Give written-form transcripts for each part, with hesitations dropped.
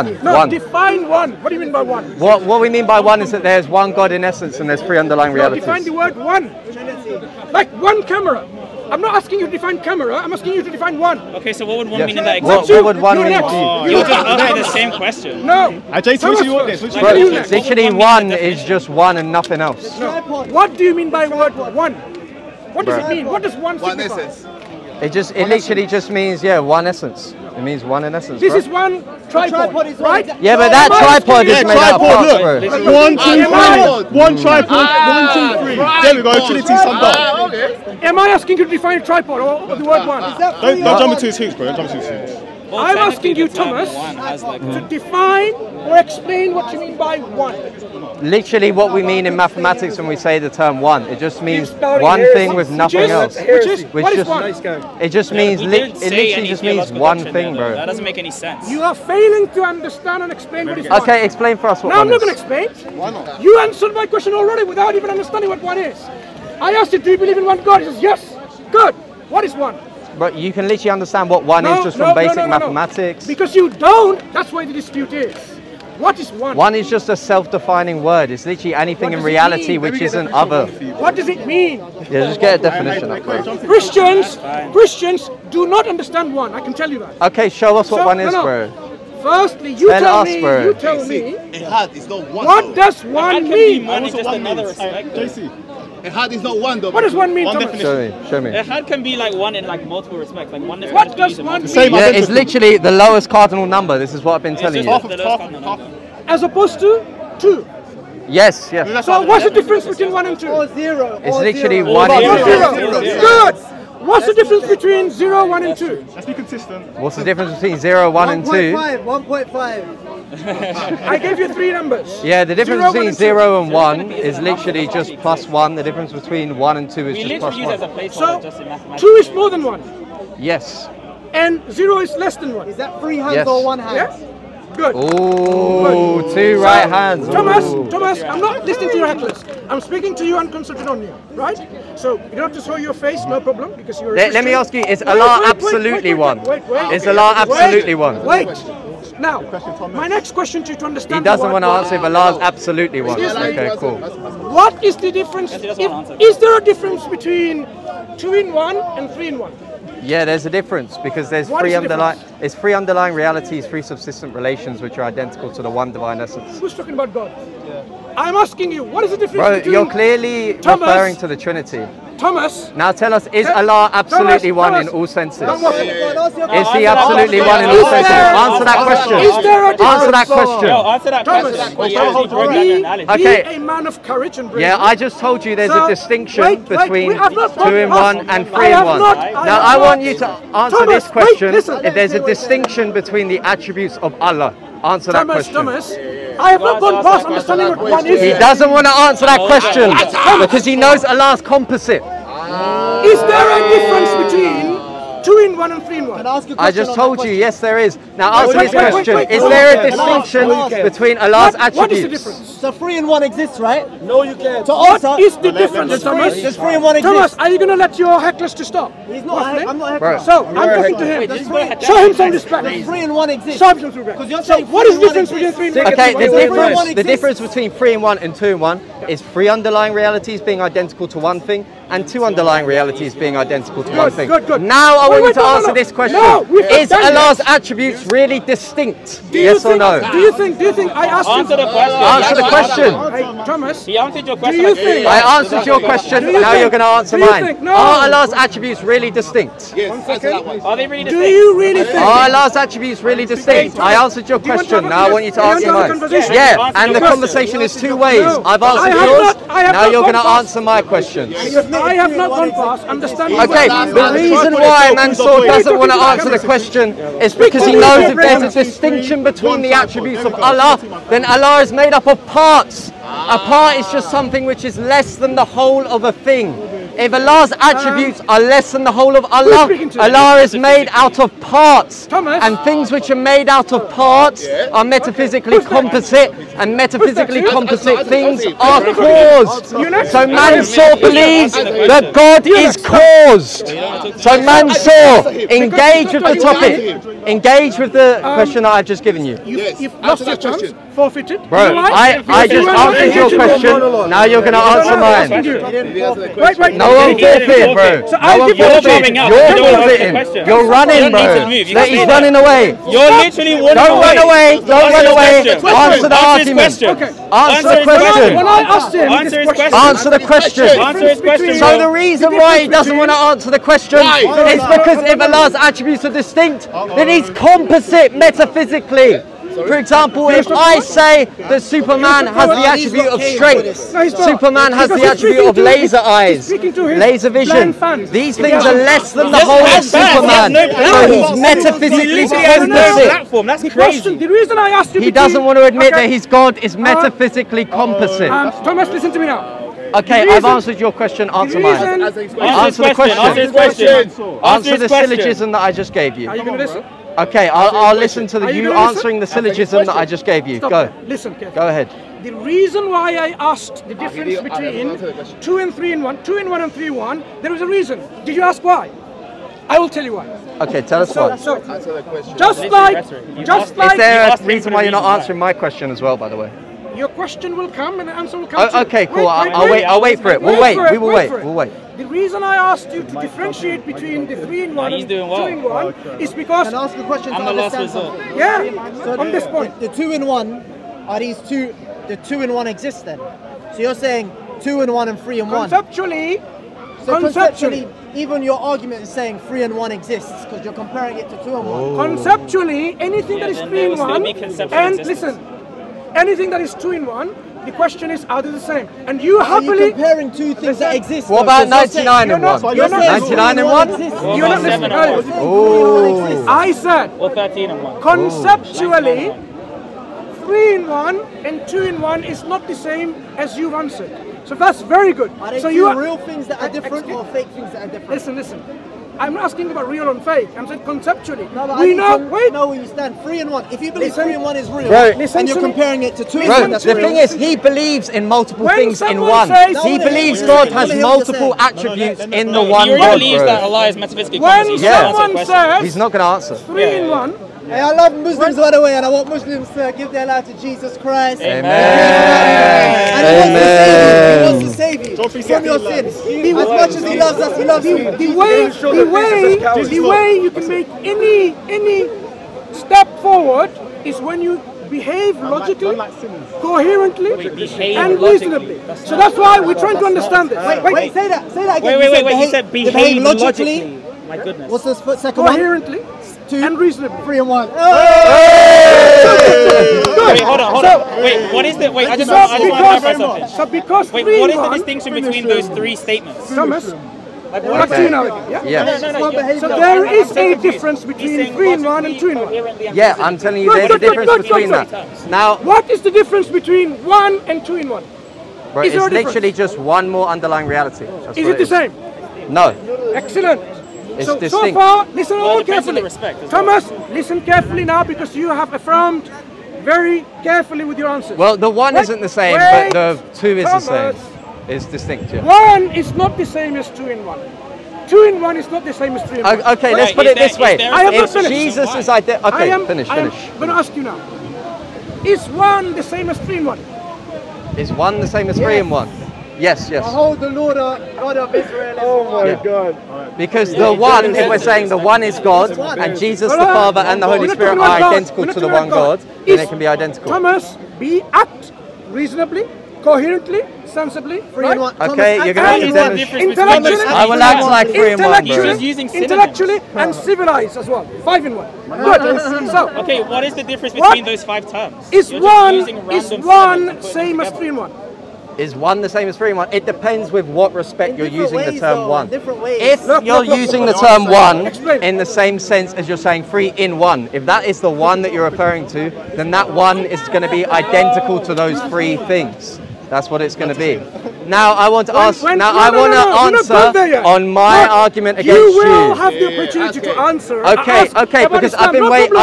No, one. define one. What do you mean by one? What we mean by one is that there's one God in essence and there's three underlying realities. Define the word one. Like one camera. I'm not asking you to define camera, I'm asking you to define one. Okay, so what would one mean in that example? What would one mean to you? You just asked me the same question. No. Jason, which do you want this? Literally one is just one and nothing else. No. What do you mean by word one? What does it mean? What does one signify? Essence. It literally just means, yeah, one essence. It means one in essence. This is one tripod, right? Yeah, but that tripod is made out of parts, bro. 1, 2, 3. One tripod, 1, 2, 3. There we go, Trinity summed up. Am I asking you to define a tripod or the word one? Don't jump into his hoops, bro. Don't jump into his hoops. Well, I'm asking you, the term Thomas, one has like to define or explain what you mean by one. Literally what we mean in mathematics when we say the term one. It just means one thing with nothing else. What is one? It just means, it literally just means one thing, bro. That doesn't make any sense. You are failing to understand and explain what is one. Okay, explain for us what No, I'm one not is. going to explain. Why not? You answered my question already without even understanding what one is. I asked you, do you believe in one God? He says, yes. Good. What is one? But you can literally understand what one is just from basic mathematics. Because you don't, that's why the dispute is. What is one? One is just a self-defining word. It's literally anything in reality which isn't other. What does it mean? Yeah, just get a definition up, bro. Christians do not understand one, I can tell you that. Okay, show us what one is, bro. Firstly, you tell me, Ehad is not one. what does one mean? One is just another perspective. Ehad is not one though. What does one mean, Thomas? Show me. Ehad can be like one in like multiple respects. Like one is What does one mean? Yeah, it's literally the lowest cardinal number. This is what I've been telling you. As opposed to two. Yes, yes. So what's the difference between one and two? Or zero. It's literally one Or and zero. zero. Good. What's the difference between 0, 1 and 2? Let's be consistent. What's the difference between 0, 1 and 2? 1.5. I gave you 3 numbers. Yeah, the difference 0, 1 between and 2. 0 and 1 is literally just plus 1. The difference between 1 and 2 is just plus 1. So 2 is more than 1. Yes. And 0 is less than 1. Is that 3 hands or 1 hand? Yes? Good. Oh, 2 right hands. Thomas, Ooh. Thomas, I'm not listening to your hecklers. I'm speaking to you and concentrating on you, right? So you don't have to show your face, no problem, because you're a Let me ask you, is Allah absolutely one? Is Allah absolutely one? Wait. Now, my next question to understand. He doesn't want to answer if Allah is absolutely one. Okay, cool. What is the difference? Is there a difference between 2 in 1 and 3 in 1? Yeah, there's a difference because there's three underlying realities, 3 subsistent relations which are identical to the one divine essence. Who's talking about God? I'm asking you, what is the difference Bro, between you're clearly referring to the Trinity. Thomas. Now tell us, is Allah absolutely one in all senses? Is he absolutely one in all senses? Answer that question. Answer that question. Answer that question. Okay. Be a man of courage and bravery. Yeah, I just told you there's a distinction between 2 in 1 and 3 in 1. Now I want you to answer this question. If there's a distinction between the attributes of Allah, answer that question. Thomas, I have not gone past understanding what one is. He doesn't want to answer that question because he knows Allah's composite. Is there a difference between 2 in 1 and 3 in 1? I just told you, yes there is. Now answer this question. Is there a distinction between Allah's attributes? What is the difference? So 3 in 1 exists, right? No, you can't. So what is the difference, Thomas? Does 3 in 1 exist? Thomas, are you going to let your hecklers to stop? He's not. I'm not Bro. So I'm talking to him. Show him some respect. 3 in 1 exists. Show him some respect. So what is the difference between 3 in 1 and 3 in 1? Okay, the difference between 3 in 1 and 2 in 1 is 3 underlying realities being identical to one thing and 2 underlying realities being identical to one thing. Good. Now I want you to answer this question. Is Allah's attributes really distinct? Yes or no? Do you think I asked you? Answer the question. Answer the question. Hey, Thomas. He answered your question. I answered your question, now you're going to answer mine. Are Allah's attributes really distinct? Yes, answer that one. Are they really Do you really think? Are Allah's attributes really distinct? I answered your question, now I want you to answer mine. Yeah, and the conversation is 2 ways. I've answered yours, now you're going to answer my questions. I have not gone past understanding. Okay, the reason why Mansur doesn't want to answer the question is because he knows if there's a distinction between the attributes of Allah, then Allah is made up of parts. A part is just something which is less than the whole of a thing. If Allah's attributes are less than the whole of Allah, Allah is made out of parts. And things which are made out of parts are metaphysically composite, and metaphysically composite things are caused. So Mansur believes that God is caused. So Mansur, engage with the topic. Engage with the question that I've just given you. You've lost your chance, forfeited. Bro, I just answered your question. Now you're going to answer mine. Wait. No one forfeit, bro. So No one forfeit. You're forfeiting. You're running, bro. He's running away. You're literally running Don't run away. Don't run away. Answer the argument. Answer the question. When I asked him Answer his question. Answer the question. Answer his question. So the reason why he doesn't want to answer the question is because if Allah's attributes are distinct, then he's composite metaphysically. For example, if I say that Superman has the attribute of strength, Superman has the attribute of laser eyes, laser vision, these things are less than the whole of Superman. So he's metaphysically composite. That's crazy. The reason I asked you, He doesn't want to admit that his God is metaphysically composite. Thomas, listen to me now. Okay, I've answered your question, answer mine. Answer the question. Answer the syllogism that I just gave you. Are you going to listen? Okay, I'll listen to you answering the syllogism that I just gave you. Go. Listen carefully. Go ahead. The reason why I asked the difference between 2 and 3 in 1, 2 in 1 and 3 in 1, there is a reason. Did you ask why? I will tell you why. Okay, tell us why. So, just like, Is there a reason why you're not answering my question as well, by the way? your question will come and the answer will come. Okay, cool. I'll wait for it. We'll wait. We will wait. We'll wait. The reason I asked you to differentiate between the 3 in 1 and 2 in 1 is because Can I ask a question to understand something? yeah, on this point. The 2 in 1, are these two, the 2 in 1 exists then? So you're saying 2 in 1 and 3 in 1? Conceptually, So conceptually, even your argument is saying 3 and 1 exists because you're comparing it to 2 and 1. Conceptually, anything that is 3 in 1, and listen, anything that is 2 in 1, the question is, are they the same? And you Are you happily comparing two things that exist? What about 99 and 1? you're not- 99 and 1? You're not listening. Oh. I said, Or 13 and 1. conceptually, 3 in 1 and 2 in 1 is not the same as you've answered. So that's very good. Are they So two you are real things that are different or fake things that are different? listen. I'm not asking about real and fake. I'm saying conceptually. No, but We I know. need to Wait. know where you stand. 3 and 1. If you believe Listen. 3 and 1 is real, Bro, and you're to me. comparing it to 2 and Bro, 1 that's the real. thing is, he believes in multiple When things in someone one. says- He No, believes no, God no, has no, no, multiple no, attributes in the He one already God, believes that bro. Allah is metaphysically When composite. Yeah. someone says He's not going to answer. 3 in 1, Hey, I love Muslims by the way, and I want Muslims to give their life to Jesus Christ. Amen. And he wants to save you. He wants to save you from your sins. As much as he loves us, he loves you. the way you can make any step forward is when you behave logically, coherently, and reasonably. So that's why we're trying to understand this. Wait, say that again. Wait. He said behave logically. My goodness. What's the second one? Coherently and reasonably. 3 and 1. Wait, hold on. Wait, what is the? Wait, I just want to clarify something. So because Wait, 3 what in is the 1, distinction between those 3 statements? Thomas, back to you now again, yeah? Yes. So there is a difference between 3 in 1 and 2 in 1. Yeah, I'm telling you, there's a difference between that. Now, What is the difference between 1 and 2 in 1? bro, Is it's there a difference? literally just one more underlying reality. That's Is what it the same? No. Excellent. It's So distinct. far, listen Well, all it depends on carefully. the respect as well. Thomas, listen carefully now because you have affirmed very carefully with your answers. Well, the one Wait, isn't the same, wait, but the 2 is the same. Thomas. It's distinct, yeah. 1 is not the same as 2 in 1. 2 in 1 is not the same as 3 in 1. Okay, let's Right, put is it this there- way. is there a I have not If finished. Jesus is identical... Okay, finish. I'm going to ask you now. Is 1 the same as 3 in 1? Is 1 the same as 3 in 1? Yes. Behold the Lord God of Israel. Oh my God. Because the one, if we're saying the one is God, and Jesus the Father and the Holy We're not Spirit talking are about God. identical We're not to the talking one about God, God. then Is it can be identical. Thomas, act reasonably, coherently, sensibly, 3 and 1. Okay, you're going to have to demonstrate. intellectually, I will act like 3 in 1, bro. Just using synonyms. intellectually and civilized as well. 5 in 1. Good. So, Okay, what is the difference What? between those 5 terms? is You're just using 1 random synonyms and putting same them as 3 in 1? Is 1 the same as 3 in 1? It depends with what respect you're different using the ways, term though, 1. in different ways. If Look, you're look, using the look. term 1 Explain. in the same sense as you're saying 3 in 1, if that is the 1 that you're referring to, then that 1 is going to be identical to those 3 things. That's what it's going to be. Now I want to ask. I want to answer on my argument against you. You will have the opportunity to answer. Okay, because I've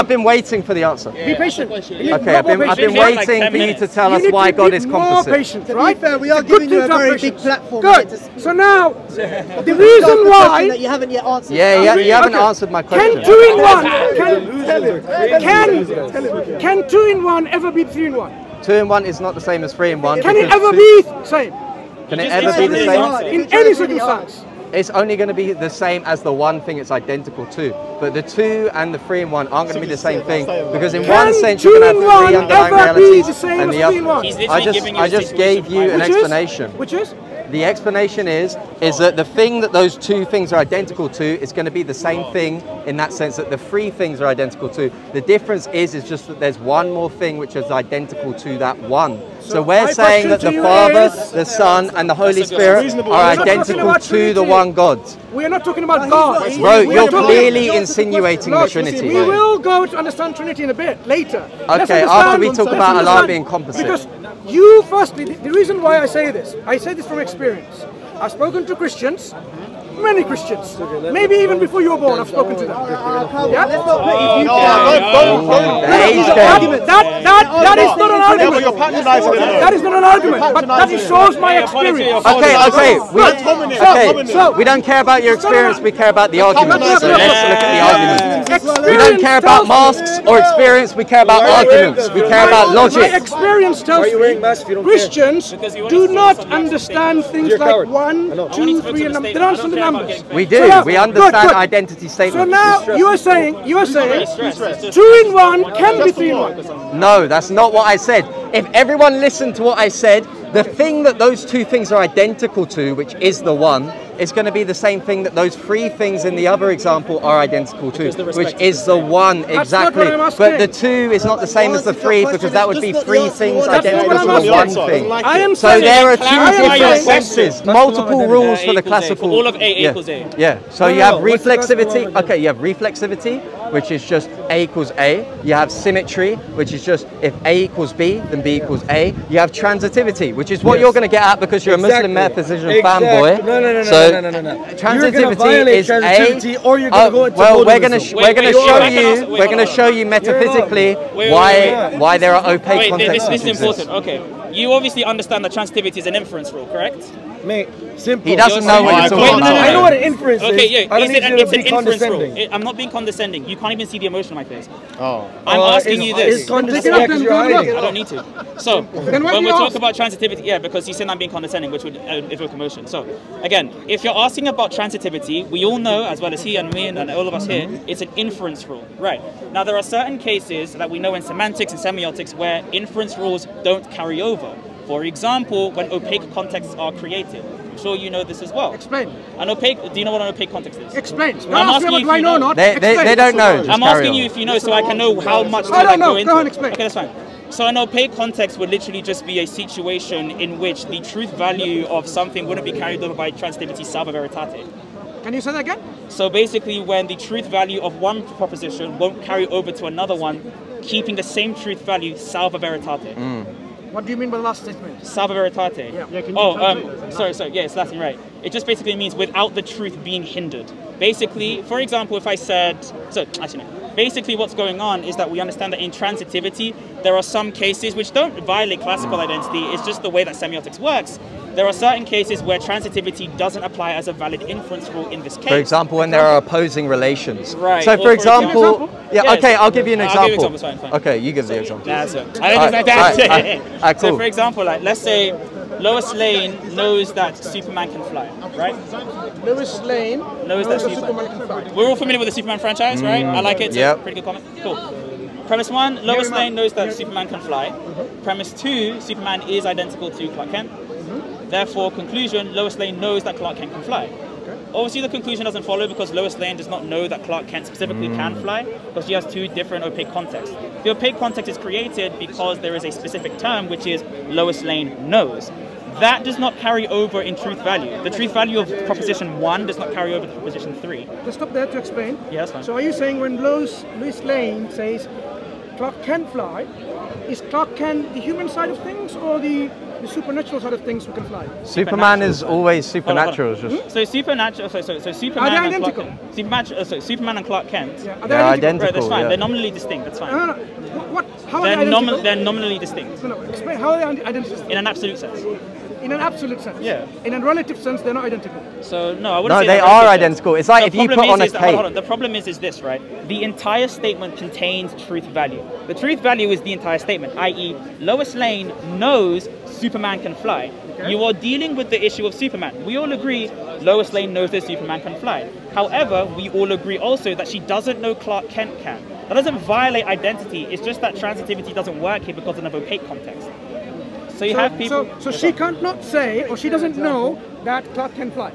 been waiting for the answer. Be patient. Okay, I've been waiting for you to tell us why God is composite. Patient, right? To be fair, we are giving you a very big platform. Good. So now, the reason why that you haven't yet answered. Yeah, you haven't answered my question. Can 2 in 1? Can 2 in 1 ever be 3 in 1? 2 in 1 is not the same as 3 in 1. Can it ever be the same? Can it ever be the same? In any circumstance. It's only going to be the same as the one thing it's identical to. But the 2 and the 3 in 1 aren't going to be the same thing, because in one sense you're going to have 3 underlying realities, and the other. I just gave you an explanation. Which is? The explanation is that the thing that those 2 things are identical to is going to be the same thing in that sense that the 3 things are identical to. The difference is just that there's one more thing which is identical to that one. So we're saying that the Father, the Son, and the Holy Spirit are identical to the one God. We are not talking about God. Bro, you're clearly insinuating the Trinity. We will go to understand Trinity in a bit later. Okay, after we talk about Allah being composite. Because you firstly, the reason why I say this from experience. I've spoken to Christians, many Christians, maybe even before you were born, I've spoken to them. Yeah? That is not an argument. That is not an argument, but that shows my experience. Okay, so we don't care about your experience, we care about the argument. So let's look at the argument. We don't care about masks or experience, we care about arguments. We care about logic. My experience tells me Christians do not understand things like 1, 2, 3, and they don't understand the numbers. We do. We understand identity statements. So now you are saying 2 in 1 can be 3 in 1. No, that's not what I said. If everyone listened to what I said, the thing that those 2 things are identical to, which is the one, is going to be the same thing that those 3 things in the other example are identical to, which is the one, exactly. But the 2 is not the same as the 3, because that would be 3 things identical to the one thing. So there are 2 different senses, multiple rules for the classical. All of A equals A. Yeah, so you have reflexivity. Okay, you have reflexivity, which is just A equals A. You have symmetry, which is just if A equals B, then B equals A. You have transitivity, which is what you're going to get at because you're a Muslim metaphysician fanboy. No. Transitivity is A. Or you're going to go into well, we're going to show you metaphysically why there are opaque contexts. This is important. Okay. You obviously understand that transitivity is an inference rule, correct? Mate, simple. He doesn't know what you're talking about. I know what an inference is. Okay, yeah, it's an inference rule. condescending. I'm not being condescending. You can't even see the emotion on my face. Oh. I'm asking you this. It's condescending. I don't need to. So, when we talk about transitivity, yeah, because you said I'm being condescending, which would evoke emotion. So, again, if you're asking about transitivity, we all know, as well as he and me and all of us here, it's an inference rule. Right. Now, there are certain cases that we know in semantics and semiotics where inference rules don't carry over. For example, when opaque contexts are created. I'm sure you know this as well. Explain. Do you know what an opaque context is? Explain. I'm asking you if you know. They don't know. I'm asking you if you know so I can know how much to go into. Go on, explain. Okay, that's fine. So an opaque context would literally just be a situation in which the truth value of something wouldn't be carried over by transitivity salva veritate. Can you say that again? So basically when the truth value of one proposition won't carry over to another one, keeping the same truth value salva veritate. What do you mean by the last statement? Salva veritate. Yeah. Sorry. Yeah, it's Latin, right. It just basically means without the truth being hindered. Basically, for example, if I said, basically what's going on is that we understand that in transitivity, there are some cases which don't violate classical identity, it's just the way that semiotics works. There are certain cases where transitivity doesn't apply as a valid inference rule in this case. For example, when there are opposing relations. Right. So for example, yes. I'll give you an example. I'll give you an example, fine. Okay, you give the example. Cool. So for example, let's say Lois Lane knows that Superman can fly, right? Lois Lane knows that Superman can fly. We're all familiar with the Superman franchise, right? I like it. It's a pretty good comment. Cool. Premise 1, Lois Lane knows that Superman can fly. Premise 2, Superman is identical to Clark Kent. Therefore, conclusion, Lois Lane knows that Clark Kent can fly. Obviously, the conclusion doesn't follow because Lois Lane does not know that Clark Kent specifically can fly because she has 2 different opaque contexts. The opaque context is created because there is a specific term which is Lois Lane knows. That does not carry over in truth value. The truth value of proposition 1 does not carry over to proposition 3. Just stop there to explain. Yeah, that's fine. So are you saying when Lois Lane says Clark can fly, is Clark Kent the human side of things or the supernatural side of things who can fly? Superman is always supernatural. So supernatural. So Superman. Are they identical? Superman and Clark Kent. Yeah. Are They're identical. Right, that's fine. Yeah. They're nominally distinct. That's fine. No. How are they identical? They're nominally distinct. No. Explain. How are they identical? In an absolute sense. In an absolute sense. Yeah. In a relative sense, they're not identical. So no, I wouldn't say they are identical. It's like if you put on a cape. The problem is this, right? The entire statement contains truth value. The truth value is the entire statement, i.e., Lois Lane knows Superman can fly. Okay. You are dealing with the issue of Superman. We all agree Lois Lane knows that Superman can fly. However, we all agree also that she doesn't know Clark Kent can. That doesn't violate identity. It's just that transitivity doesn't work here because of an opaque context. So you have people. So she can't not say, or she doesn't know that Clark can fly.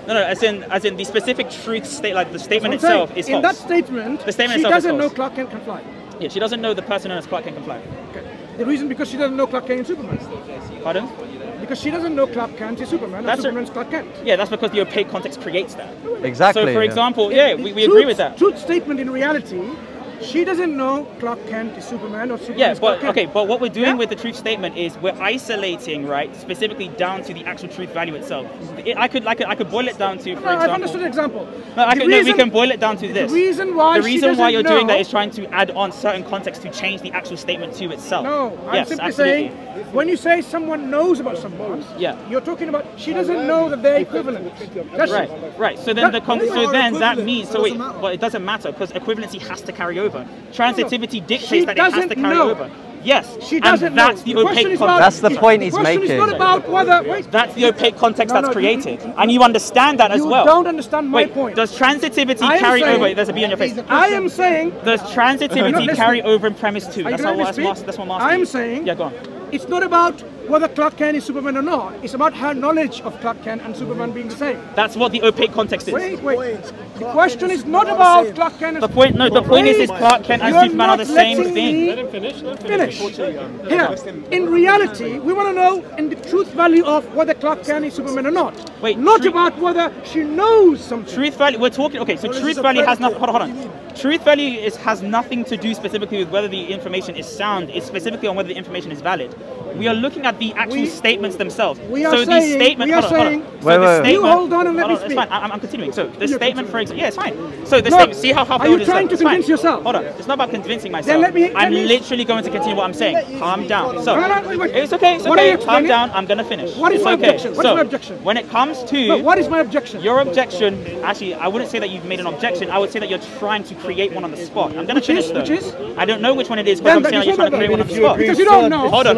No, as in the specific truth state, like the statement itself is false. In that statement, she doesn't know Clark Kent can fly. Yeah, she doesn't know the person known as Clark Kent can fly. Okay. The reason because she doesn't know Clark Kent is Superman. Pardon? Because she doesn't know Clark Kent is Superman, and Superman's Clark Kent. Yeah, that's because the opaque context creates that. Exactly. So, for example, we agree with that. Truth statement in reality. She doesn't know Clark Kent is Superman or Superman is Clark Kent. Okay, but what we're doing with the truth statement is we're isolating, right, specifically down to the actual truth value itself. I could boil it down to, for example. I've understood an example. We can boil it down to this. The reason why you're doing that is trying to add on certain context to change the actual statement to itself. No, I'm simply saying when you say someone knows about someone, you're talking about she doesn't know that they're equivalent. Right. So then that means but it doesn't matter because equivalency has to carry over. Transitivity dictates that it has to carry over. Yes, she doesn't and that's the opaque context. That's the point he's making. It's not about whether. That's the opaque context that's created, and you understand that as well. You don't understand my point. Does transitivity carry over? There's a B on your face. I am saying. Does transitivity carry over in premise 2? That's what I'm asking. I'm saying. Yeah, go on. It's not about whether Clark Kent is Superman or not. It's about her knowledge of Clark Kent and Superman being the same. That's what the opaque context is. Wait. The question is not about Clark Kent. The point is Clark Kent and Superman are the same thing. Let him finish. Here, in reality, we want to know in the truth value of whether Clark Kent is Superman or not. Not about whether she knows something. Truth value. We're talking. Okay, so truth value has nothing. Hold on. Truth value has nothing to do specifically with whether the information is sound. It's specifically on whether the information is valid. We are looking at the actual statements themselves. You hold on and let me speak. It's fine. I'm continuing. So the statement, for example, it's fine. So the statement. See how are you trying to convince yourself? Hold on. It's not about convincing myself. I'm literally going to continue what I'm saying. Calm down. So it's okay. It's okay. Calm down. I'm going to finish. What is my objection? What is my objection? When it comes to what is my objection? Your objection. Actually, I wouldn't say that you've made an objection. I would say that you're trying to create one on the spot. I'm going to finish though. Which is? I don't know which one it is, but I'm saying that you're trying to create one on the spot. Because you don't know. Hold on.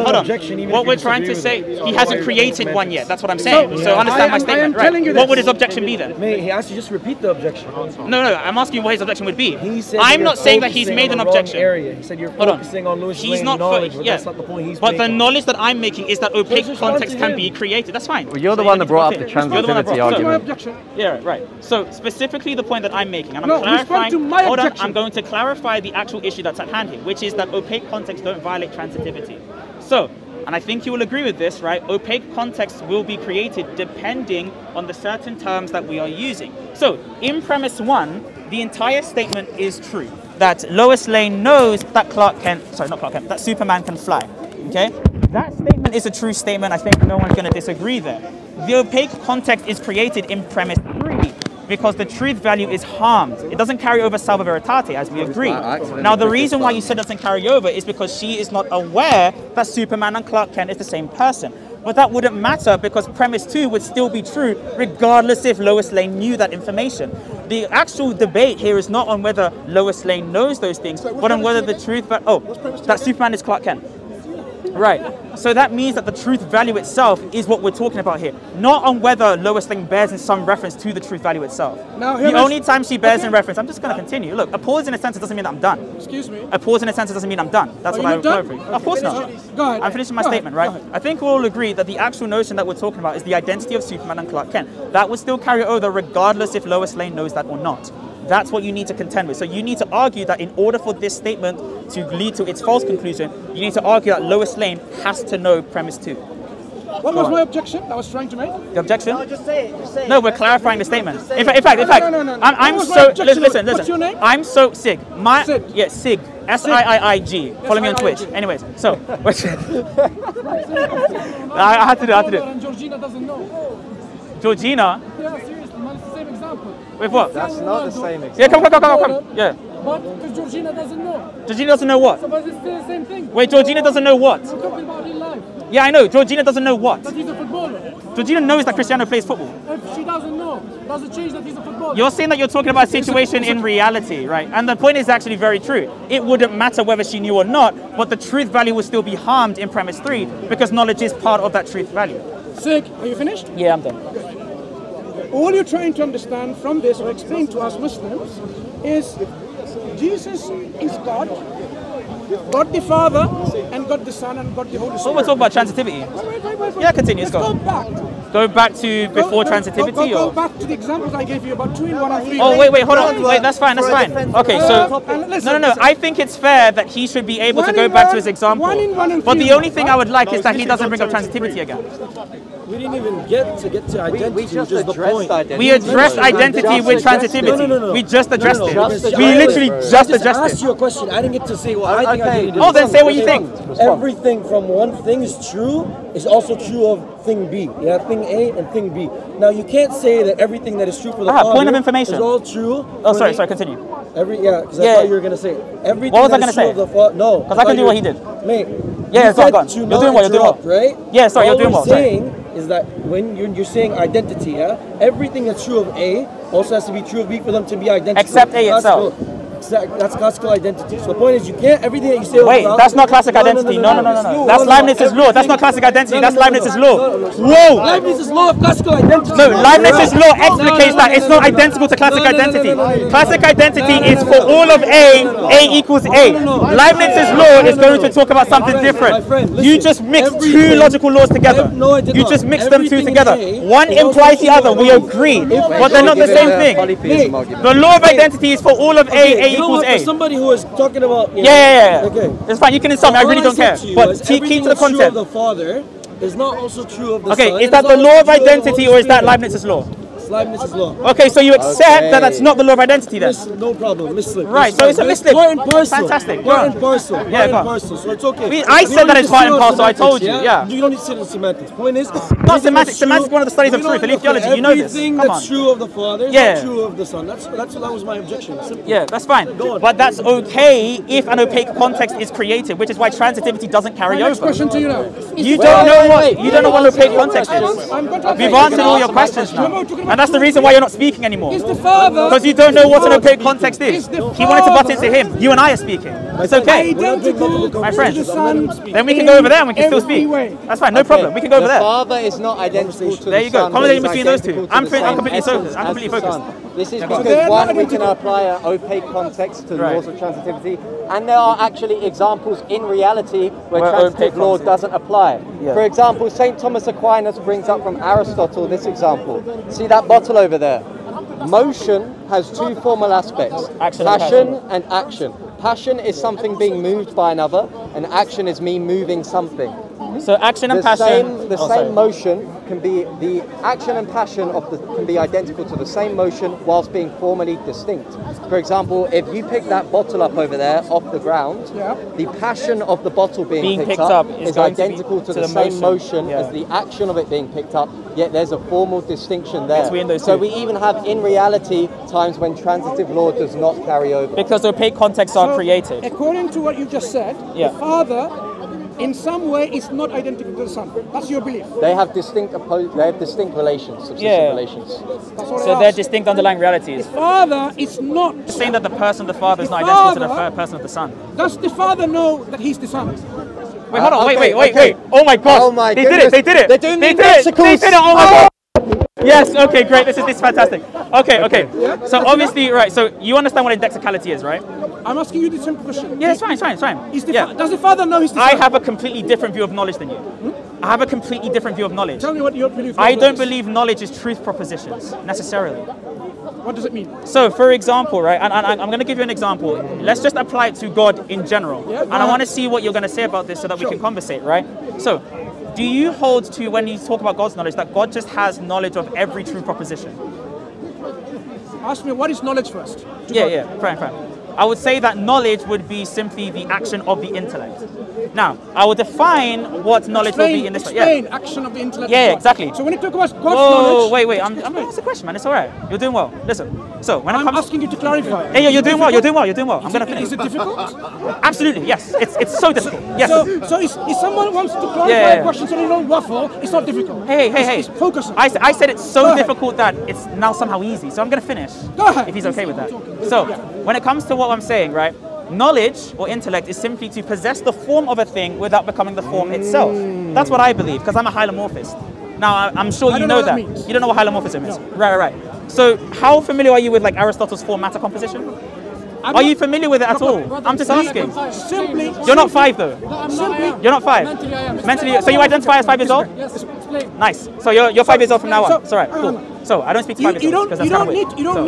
What we're trying to say, he hasn't created one yet. That's what I'm saying. So understand my statement, right? What would his objection be then? Mate, he asked you just repeat the objection. No, I'm asking what his objection would be. I'm not saying that he's made an objection. He said you're focusing on Lois Lane's knowledge, but that's not the point he's making. But the knowledge that I'm making is that opaque context can be created. That's fine. Well, you're the one that brought up the transitivity argument. Yeah, right. So specifically the point that I'm making, and I'm clarifying. Hold on, I'm going to clarify the actual issue that's at hand here, which is that opaque contexts don't violate transitivity. So, and I think you will agree with this, right? Opaque contexts will be created depending on the certain terms that we are using. So, in premise 1, the entire statement is true. That Lois Lane knows that that Superman can fly. Okay? That statement is a true statement. I think no one's going to disagree there. The opaque context is created in premise 3. Because the truth value is harmed. It doesn't carry over salva veritate, as we agree. Now, the reason why you said it doesn't carry over is because she is not aware that Superman and Clark Kent is the same person. But that wouldn't matter because premise 2 would still be true regardless if Lois Lane knew that information. The actual debate here is not on whether Lois Lane knows those things, but on whether the truth... that Superman is Clark Kent. Right. So that means that the truth value itself is what we're talking about here, not on whether Lois Lane bears in some reference to the truth value itself. Now, the only time she bears in reference, I'm just going to continue. Look, a pause in a sentence doesn't mean that I'm done. Excuse me? A pause in a sentence doesn't mean I'm done. That's what I'm clarifying. Of course not. Go ahead. I'm finishing my statement, right? I think we'll all agree that the actual notion that we're talking about is the identity of Superman and Clark Kent. That would still carry over regardless if Lois Lane knows that or not. That's what you need to contend with. So you need to argue that in order for this statement to lead to its false conclusion, you need to argue that Lois Lane has to know premise 2. What was my objection I was trying to make? The objection? No, just say it. Just say it. No, we're clarifying the statement. In fact, no. I'm so... Listen. What's your name? I'm so SiiiG. SiiiG. Yeah, SiiiG. SiiiG. Follow me on Twitch. Anyways, so I had to do it. And Georgina doesn't know. Georgina? Yeah, seriously, man, it's the same example. With what? That's not the same example. Yeah, come. Yeah. But because Georgina doesn't know. Georgina doesn't know what? So, but it's still the same thing. Wait, Georgina doesn't know what? We're talking about real life. Yeah, I know. Georgina doesn't know what? That he's a footballer. Georgina knows that Cristiano plays football. If she doesn't know, does it change that he's a footballer? You're saying that you're talking about a situation in reality, right? And the point is actually very true. It wouldn't matter whether she knew or not, but the truth value will still be harmed in premise 3 because knowledge is part of that truth value. SiiiG, are you finished? Yeah, I'm done. All you're trying to understand from this, or explain to us Muslims, is Jesus is God, God the Father, and God the Son, and God the Holy Spirit. So we're talking about transitivity. Wait. Yeah, continue. Let's go back. Go back to before transitivity? Go back to the examples I gave you about 2 in 1 and 3. Oh, wait, hold on. Wait, that's fine. Okay, so... No. I think it's fair that he should be able to go back to his example. But the only thing I would like is that he doesn't bring up transitivity again. We didn't even get to identity, we just which is the point. identity. We addressed identity with transitivity. No. We just addressed it. We literally just I addressed asked you a question. I didn't get to say what I think I needed to Oh, then say what you think. Everything from one thing is true is also true of thing B. You have thing A and thing B. Now you can't say that everything that is true for the Father point of information. is all true. Oh, sorry, continue. Because I thought you were gonna say everything. What was I that gonna is say? true of the Father. No, Because I can do what he did. Mate. Yeah, go on. You're doing well. You're doing well, right? Yeah, sorry, you're doing well. What we're saying is that when you're saying identity, everything that's true of A also has to be true of B for them to be identical. Except A itself. That's classical identity. So the point is, you can't everything that you say. Wait, that's not classic identity. No. That's Leibniz's law. That's not classic identity. That's Leibniz's law. Whoa! Leibniz's law of classical identity. No, Leibniz's law explicates that it's not identical to classic identity. Classic identity is for all of A equals A. Leibniz's law is going to talk about something different. You just mix 2 logical laws together. You just mix them 2 together. One implies the other. We agree, but they're not the same thing. The law of identity is for all of A equals A. For somebody who is talking about yeah. Okay, it's fine. You can insult me. I really don't care. But keep to the content. True of the Father is not also true of the Okay, Son. is that the law of identity or is that Leibniz's law? Leibniz's law. Okay, so you accept that that's not the law of identity then? No problem, misslip. Right, so it's a misslip. Part and parcel. Fantastic. Part and parcel. Yeah, part and parcel. So it's okay. I said that it's part and parcel. I told you. Yeah. You don't need to sit in semantics. Point is, not semantics. Semantics is one of the studies of truth. Elite theology. You know this. Everything that's true of the Father is not true of the Son. That was my objection. Simple. Yeah, that's fine. But that's okay if an opaque context is created, which is why transitivity doesn't carry over. Next question to you now. You don't know what an opaque context is. We've answered all your questions now, and that's the reason why you're not speaking anymore. Because you don't know what an opaque context is. He wanted to butt into him. You and I are speaking. It's okay. My friend. Then we can go over there and we can still speak. That's fine, no problem. We can go over there. The Father is not identical to there you the Son. go. Conversation between those 2. I'm completely focused. I'm completely focused. This is because one, we can apply an opaque context to the laws of transitivity, and there are actually examples in reality where transitive law doesn't apply. Yeah. For example, St. Thomas Aquinas brings up from Aristotle this example. See that bottle over there? Motion has 2 formal aspects, passion and action. Passion is something being moved by another, and action is me moving something. So action and passion. The same motion can be the action and passion can be identical to the same motion whilst being formally distinct. For example, if you pick that bottle up over there off the ground, the passion of the bottle being picked up is identical to the same motion as the action of it being picked up. Yet there's a formal distinction there. So we even have in reality times when transitive law does not carry over because opaque contexts are created. According to what you just said, the Father in some way is not identical to the Son. That's your belief. They have distinct relations, subsistent relations. So they're distinct underlying realities. The Father is not saying that the person of the Father is not identical to the person of the Son. Does the Father know that he's the Son? Wait, hold on. Wait. Oh my gosh. Oh my They did it. They're doing They did it. Oh my god. Yes, okay, great. This is fantastic. Okay. So obviously, right, so you understand what indexicality is, right? I'm asking you the simple question. Yeah, it's fine. Does the Father know he's the Son? I have a completely different view of knowledge than you. I have a completely different view of knowledge. Tell me what your belief is. I don't believe knowledge is truth propositions, necessarily. What does it mean? So, for example, right, and I'm going to give you an example. Let's just apply it to God in general. And I want to see what you're going to say about this so that we can conversate, right? So, do you hold to, when you talk about God's knowledge, that God just has knowledge of every true proposition? Ask me, what is knowledge first? Yeah, fine. I would say that knowledge would be simply the action of the intellect. Now, I will define what knowledge will be in this. Action of the intellect. Yeah, exactly. So when you talk about God's knowledge... Wait. I'm going to ask a question, man. It's all right. You're doing well. Listen. So when I'm asking you to clarify. Hey, you're doing well. You're doing well. I'm going to finish. Is it difficult? Absolutely, yes. It's so difficult. Yes. So if someone wants to clarify a question so they don't waffle, it's not difficult. Hey. Focus. I said it's so difficult that it's now somehow easy. So I'm going to finish. Go ahead. If he's okay with that. So when it comes to what I'm saying, right? Knowledge or intellect is simply to possess the form of a thing without becoming the form itself. That's what I believe, because I'm a hylomorphist. Now, I'm sure you know that. You don't know what hylomorphism is. No. Right. So how familiar are you with like Aristotle's form-matter composition? Are you familiar with it at all? I'm just asking. Simply. You're not 5 though. You're not 5. Mentally, I am. Mentally, so you identify as 5 years old? Yes, explain. Nice. So you're 5 years old from now on. It's all right. Cool. So I don't speak to 5 years olds because that's kind of weird. You don't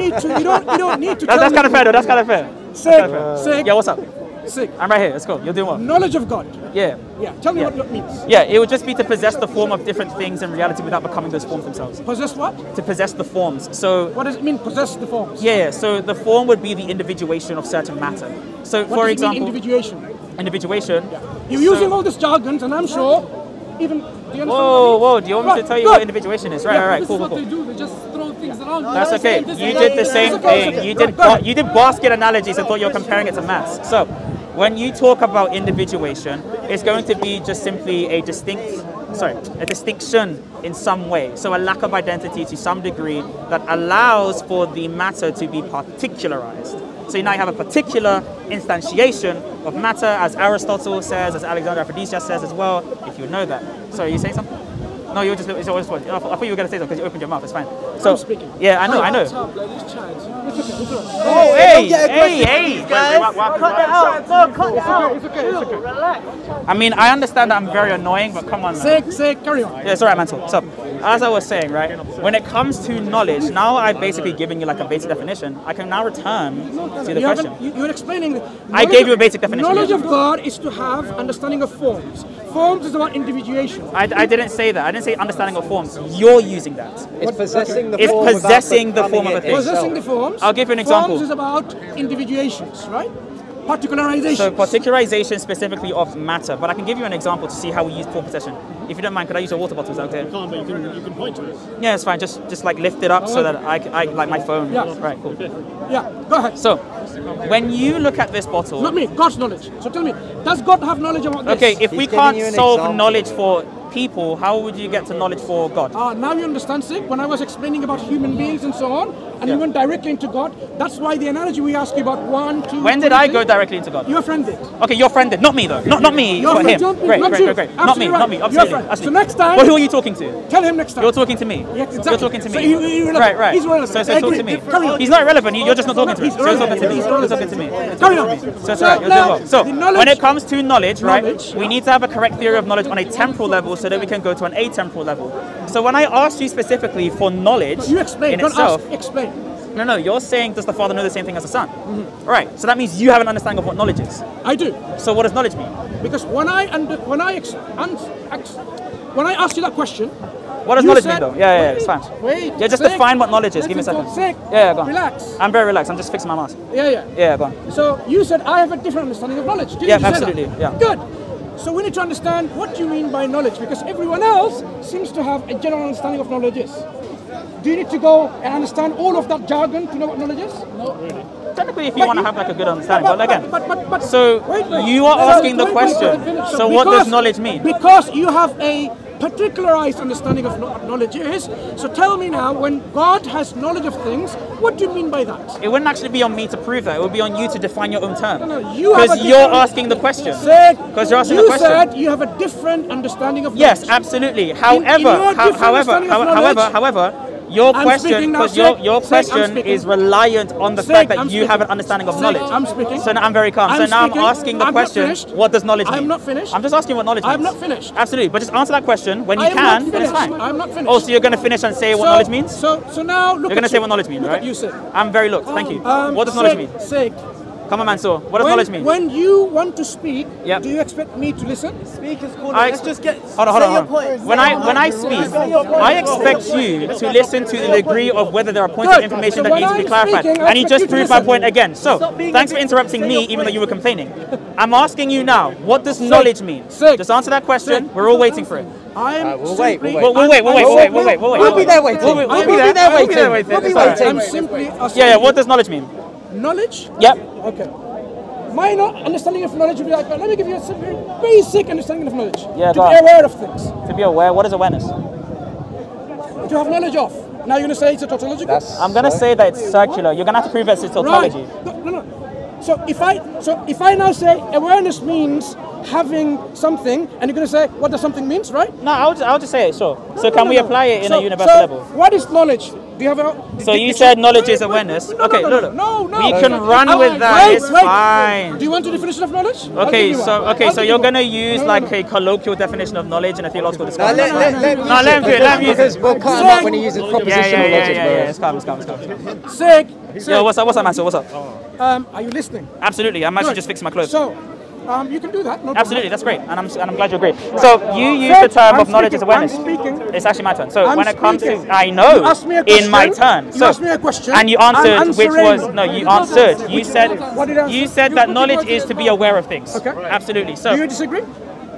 need to. That's kind of fair though. That's kind of fair. SiiiG. Yeah. What's up? SiiiG. I'm right here. Let's go. You're doing well. Knowledge of God. Yeah. Tell me what that means. Yeah, it would just be to possess the form of different things in reality without becoming those forms themselves. Possess what? To possess the forms. So. What does it mean, possess the forms? Yeah. So the form would be the individuation of certain matter. So for example. Individuation. Individuation. Yeah. You're using all this jargon, and I'm sure even. Whoa! Do you want me to tell you what individuation is? Right. Cool. They do. They just throw things around. That's okay. You did the same thing. You did basket analogies and thought you were comparing it to maths. So, when you talk about individuation, it's going to be just simply a distinction in some way. So a lack of identity to some degree that allows for the matter to be particularized. So now you have a particular instantiation of matter, as Aristotle says, as Alexander Aphrodisias says as well, if you know that. So are you saying something? No, you were just. I thought you were going to say something because you opened your mouth. It's fine. So, I'm speaking. Yeah, I know. Oh, hey, guys! Cut that out. No, cut that out. It's okay. Relax. I mean, I understand that I'm very annoying, but come on, man. SiiiG, carry on. Yeah, it's alright, Mansur. So, as I was saying, right, when it comes to knowledge, now I've basically given you like a basic definition. I can now return to the question. You're explaining. I gave you a basic definition. Knowledge of God is to have understanding of forms. Forms is about individuation. I didn't say that. I didn't say understanding of forms. You're using that. It's possessing the it's form. Possessing the form of a thing. Possessing the forms. I'll give you an example. Forms is about individuations, right? Particularization. So particularization specifically of matter. But I can give you an example to see how we use form possession. If you don't mind, could I use a water bottle? Is that okay? You can't, but you can point to it. Yeah, it's fine. Just like lift it up so that I like my phone. Yeah. Right. Cool. Yeah. Go ahead. So, when you look at this bottle. Not me. God's knowledge. So tell me, does God have knowledge about this? Okay. If we can't solve knowledge for people, how would you get to knowledge for God? Now you understand, SiiiG. When I was explaining about human beings and so on, and you went directly into God, that's why the analogy we asked you about 1, 2. When did I go directly into God? Your friend did. Okay, your friend did. Not me though. Not me. Your but friend, him. Great. Not me. Right. Absolutely. Your friend. So next time. Well, who are you talking to? Tell him next time. You're talking to me. Yeah, exactly. You're talking to me. So he's irrelevant. Right. He's relevant. So talk to me. He's not irrelevant. You're just not talking to me. So you're talking to me. You're talking to me. Carry on. So it's right. You're doing well. So when it comes to knowledge, right, we need to have a correct theory of knowledge on a temporal level so that we can go to an atemporal level. So when I asked you specifically for knowledge you explain. in itself, explain. No, you're saying does the Father know the same thing as the Son? Right. So that means you have an understanding of what knowledge is. I do. So what does knowledge mean? Because when I asked you that question, what does knowledge mean though? Yeah, it's fine. Wait. Yeah, just define what knowledge is. Give me a second. Yeah, go on. Relax. I'm very relaxed. I'm just fixing my mask. Yeah, go on. So you said I have a different understanding of knowledge. Didn't you absolutely. Say that? Yeah. Good. So we need to understand what you mean by knowledge, because everyone else seems to have a general understanding of knowledge is. Do you need to go and understand all of that jargon to know what knowledge is? No, really. Technically, if you want to have like a good understanding, but again. But so wait. You are asking the question. So what does knowledge mean? Because you have a particularized understanding of what knowledge is. So tell me now, when God has knowledge of things, what do you mean by that? It wouldn't actually be on me to prove that. It would be on you to define your own term. No, because you're asking the question. Because you're asking the question. You said you have a different understanding of knowledge. Yes, absolutely. However, your question, because your question is reliant on the fact that you have an understanding of knowledge. I'm speaking. So now I'm very calm. So now I'm asking the question, what does knowledge mean? I'm not finished. I'm just asking what knowledge means. I'm not finished. Absolutely, but just answer that question when you can, then it's fine. I'm not finished. Oh, so you're going to finish and say what knowledge means? So now look. You're going to say what knowledge means, right? You said. I'm very looked. Thank you. What does knowledge mean? SiiiG. Come on, Mansur. What does knowledge mean? When you want to speak, Yep. do you expect me to listen? Speak is cool. I- Let's just get. Hold on. Say your point. When I speak, I expect you to listen to the degree of whether there are points of Good. information So that when need to be I'm clarified. speaking, I And he expect just you to proved my listen. point again. So, Stop being thanks a for bit- interrupting say me, your even though point. you were complaining. I'm asking you now, what does knowledge mean? Sig. Just answer that question. Sig. We're all waiting for it. I am we'll wait, simply... we'll We'll wait. We'll be there waiting. We'll We'll be there there waiting. waiting. We'll be It's all right. waiting. I'm simply asking Yeah, what does knowledge mean? knowledge? Yep. Okay. My understanding of knowledge would be like, let me give you a very basic understanding of knowledge. Yeah, to go be on. aware of things. To be aware, what is awareness? To have knowledge of. Now you're going to say it's a tautological? I'm going to say that it's circular. You're going to have to prove it's tautology. Right. No. So if I now say awareness means having something, and you're going to say what does something means, right? No, I'll just say it, sure. So can we apply it in a universal so level? What is knowledge? Do you have a... So you said knowledge is awareness. Okay, look. No. We can run with that. It's fine. Do you want a definition of knowledge? Okay, so you're gonna use like a colloquial definition of knowledge and a theological discussion. Let him do it. Let him use it. Because we'll cut him up when he uses propositional logic. Yeah. It's calm. SiiiG. Yo, what's up, Mansur? What's up? Are you listening? Absolutely. I'm actually Good. just fixing my clothes. So, you can do that. No problem. Absolutely, that's great, and I'm glad you agree. So you use the term of knowledge as awareness. I'm speaking. It's actually my turn. So I'm when it comes speaking. to, I know, You asked me a question. in my turn. You So asked me a question. and you I'm answered, which was answering. no, you answered. You said What did I answer? you said that knowledge is to be aware of things. Okay. Absolutely. Do So you disagree?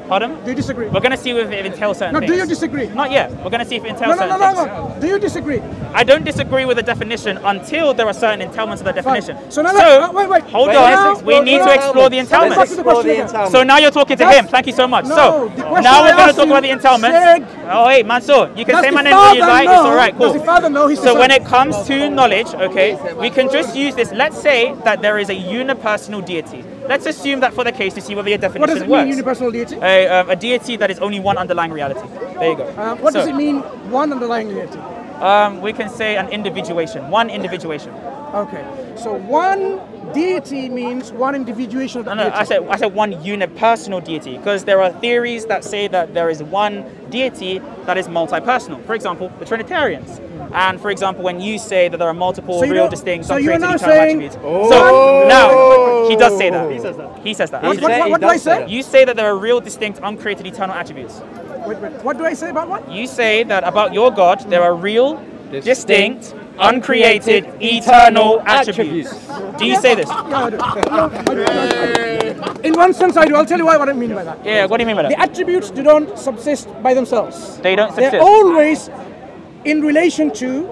pardon? Do you disagree? We're gonna see if it entails certain No, things. do you disagree? Not yet. We're gonna see if it entails certain things. No. Do you disagree? I don't disagree with the definition until there are certain entailments of the definition. So now wait. Hold Wait, on. now- We need to explore the entailments. Let's explore the entailments. So now you're talking to him. Thank you so much. No, So the question now I we're going to asked talk you, about the entailments. SiiiG. Oh, hey, Mansur, you can Does say the my name when you father like. know? It's all right, cool. Does the father know he's the So son? when it comes to knowledge, okay, we can just use this. Let's say that there is a unipersonal deity. Let's assume that for the case to see whether your What definition does it works. mean, universal deity? A deity that is only one underlying reality. There you go. What does So, it mean, one underlying deity? We can say an individuation. One individuation. Okay. So one deity means one individuation of the No, deity. I said one unipersonal deity, because there are theories that say that there is one deity that is multi-personal. For example, the Trinitarians. And for example, when you say that there are multiple So you real, don't- distinct, so you're uncreated, now eternal saying- attributes. So now he does say that. He says that. What Absolutely. do I say? You say that there are real, distinct, uncreated, eternal attributes. Wait. What do I say about what? You say that about your God there are real, distinct, uncreated, eternal attributes. Do you say this? Yeah, I do. In one sense, I do. I'll tell you what I mean by that. Yeah. What do you mean by The that? attributes don't subsist by themselves. They don't subsist. They're always in relation to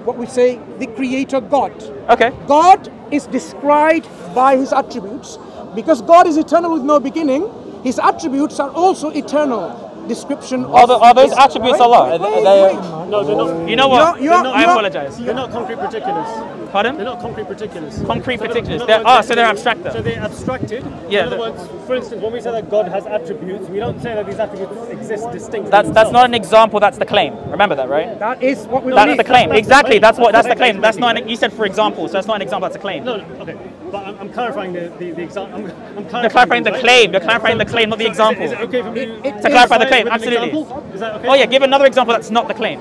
what we say the Creator God. Okay. God is described by His attributes. Because God is eternal with no beginning, His attributes are also eternal. Description of Are those attributes Allah? Wait. No, they're not. You know what? I apologize. They're not concrete particulars. Pardon? They're not concrete particulars. Concrete particulars. In other words, So they're abstracted. So they're abstracted. Yeah, In other words, for instance, when we say that God has attributes, we don't say that these attributes exist distinct. That's not an example. That's the claim. Remember that, right? That is what we That's believe. the claim. Exactly. That's the claim. That's not. An, You said for example. So that's not an example. That's a claim. no, okay. But I'm clarifying the example. You're clarifying the claim. You're clarifying the claim, not the example. Is it okay for me To clarify the claim, with an absolutely. example? Is that okay? Oh yeah, give another example that's not the claim.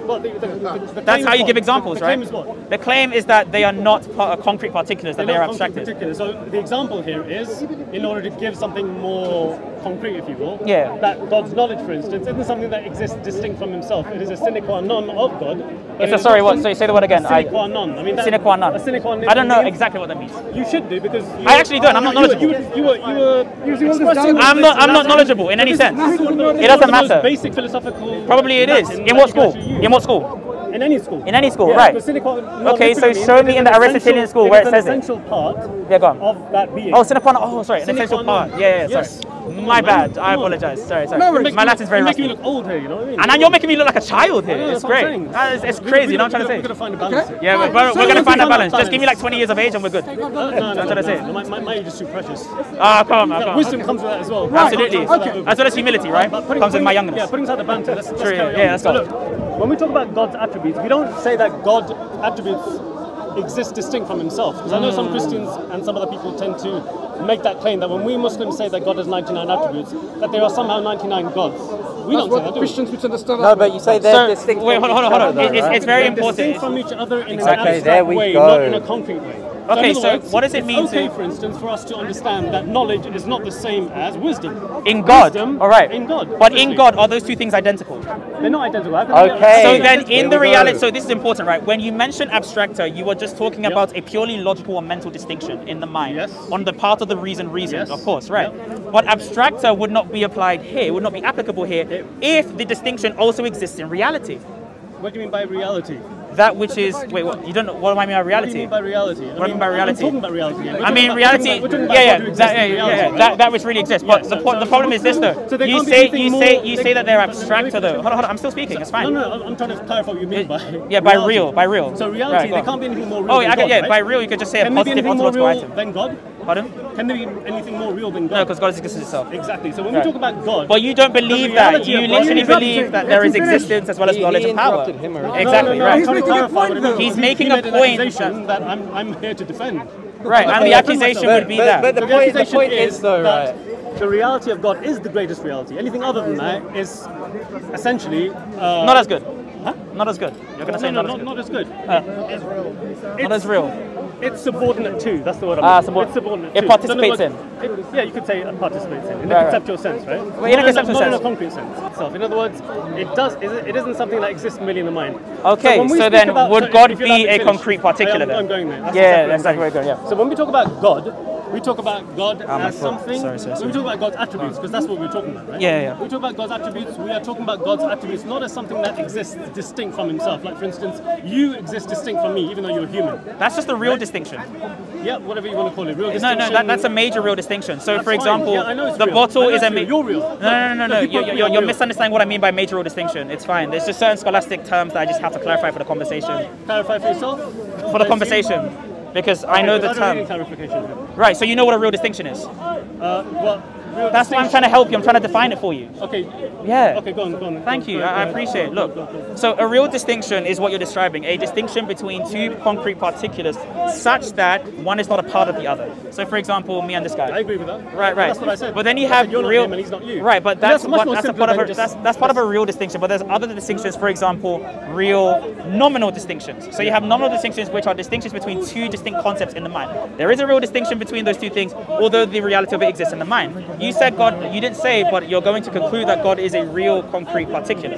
Well, the That's claim how is you what? give examples, the right? claim is what? The claim is that they are not concrete particulars, that They're they are not concrete abstracted. particulars. So the example here is, in order to give something more concrete, if you will, Yeah. that God's knowledge, for instance, isn't something that exists distinct from Himself. It is a sine qua non of God. but It's it a is sorry. not What? some- So you say the word again. a sine qua non. I mean, that, Sine qua non. A sine qua non. I don't know exactly what that means. You should do because you, I actually don't. I'm not knowledgeable. You were expressing. I'm not knowledgeable in any sense. It doesn't matter. Basic philosophical. Probably it is. Latin In that what you school? can actually use. In what school? In any school. In any school, Yeah, right. but sine qua non Okay, so literally show means me it in is the an Aristotelian essential- school where it says an it. essential part Yeah, go on. of that being. Oh, sine qua non. Oh, sorry, an Sine qua essential non. part. Yeah, Yes. sorry. My bad. I apologize. Sorry. My Latin's very You're making rusty. me look old here, you know what I mean? And now you're making me look like a child here. Yeah, It's that's what I'm great. saying. It's crazy. You know what I'm trying We're to gonna say? find a balance here. Yeah, we're going to find that balance. Just give me like 20 years of age and we're good. No, That's what I say. My age is too precious. Ah, come on. Wisdom comes with that as well. Absolutely. Okay. As well as humility, right? But Comes with my youngness. Yeah, putting aside the banter, let's True, carry on. yeah, let's go. So look, when we talk about God's attributes, we don't say that God attributes exist distinct from Himself. Because I know some Christians and some other people tend to make that claim that when we Muslims say that God has 99 attributes, that there are somehow 99 gods. We don't say that, do we? Christians misunderstand. No, but you say they're distinct. Wait, hold on. from each other, It's right? very They're distinct important. from each other in Exactly, an there abstract we way, go. not in a concrete way. Okay, so what does it mean to... It's okay, for instance, for us to understand that knowledge is not the same as wisdom. In God? Wisdom, all right. In God. But in God, are those two things identical? They're not identical. Okay. So then in the reality, so this is important, right? When you mention abstractor, you were just talking about a purely logical or mental distinction in the mind. Yes. On the part of the reason, yes. of course, right? But abstractor would not be applied here, would not be applicable here, if the distinction also exists in reality. What do you mean by reality? That which is, wait, what, you don't know, what do I mean by reality? What do you mean by reality? What do I mean by reality? I'm talking about reality. I mean reality, that which really exists. But the problem is this though. So you say that they're abstractor though. Hold on, I'm still speaking, it's fine. No, I'm trying to clarify what you mean by by real. So reality, there can't be anything more real than God, right? By real you could just say a positive ontological item. Than God? Pardon? Can there be anything more real than God? No, because God exists itself. Exactly. So when we talk about God... But you don't believe that. You literally believe that there is existence as well as knowledge and power. Exactly, right. I'm trying to clarify what it means. He's making a point that I'm here to defend. Right, and the accusation would be that. But the point is though, right? The reality of God is the greatest reality. Anything other than that is essentially... not as good. Huh? Not as good. You're going to say not as good. Not as real. It's subordinate to, that's the word I'm looking for. It's subordinate to. It participates in. Yeah, you could say it participates in a conceptual sense, right? Well, in a conceptual sense. Not in a concrete sense itself. In other words, it isn't something that exists merely in the mind. Okay, so then would God be a concrete particular then? I'm going there. That's exactly where we're going, yeah. So when we talk about God, we talk about God as something. Sorry. When we talk about God's attributes, because that's what we're talking about, right? Yeah. When we talk about God's attributes, we are talking about God's attributes not as something that exists distinct from himself. Like, for instance, you exist distinct from me, even though you're human. That's just a real distinction. Yeah, whatever you want to call it. Real distinction. No, that's a major real distinction. So, for example, the bottle is a... You're real. No. You're misunderstanding what I mean by major real distinction. It's fine. There's just certain scholastic terms that I just have to clarify for the conversation. Clarify for yourself? For the conversation. Because I know the term. Right, so you know what a real distinction is. That's why I'm trying to help you. I'm trying to define it for you. Okay. Yeah. Okay, go on. Thank you. I appreciate it. Look, so a real distinction is what you're describing, a distinction between two concrete particulars such that one is not a part of the other. So, for example, me and this guy. I agree with that. Right. That's what I said. But then you have you're real... Not him and he's not you. Right, but that's part of a real distinction. But there's other distinctions, for example, real nominal distinctions. So you have nominal distinctions, which are distinctions between two distinct concepts in the mind. There is a real distinction between those two things, although the reality of it exists in the mind. You said God... You didn't say, but you're going to conclude that God is a real concrete particular.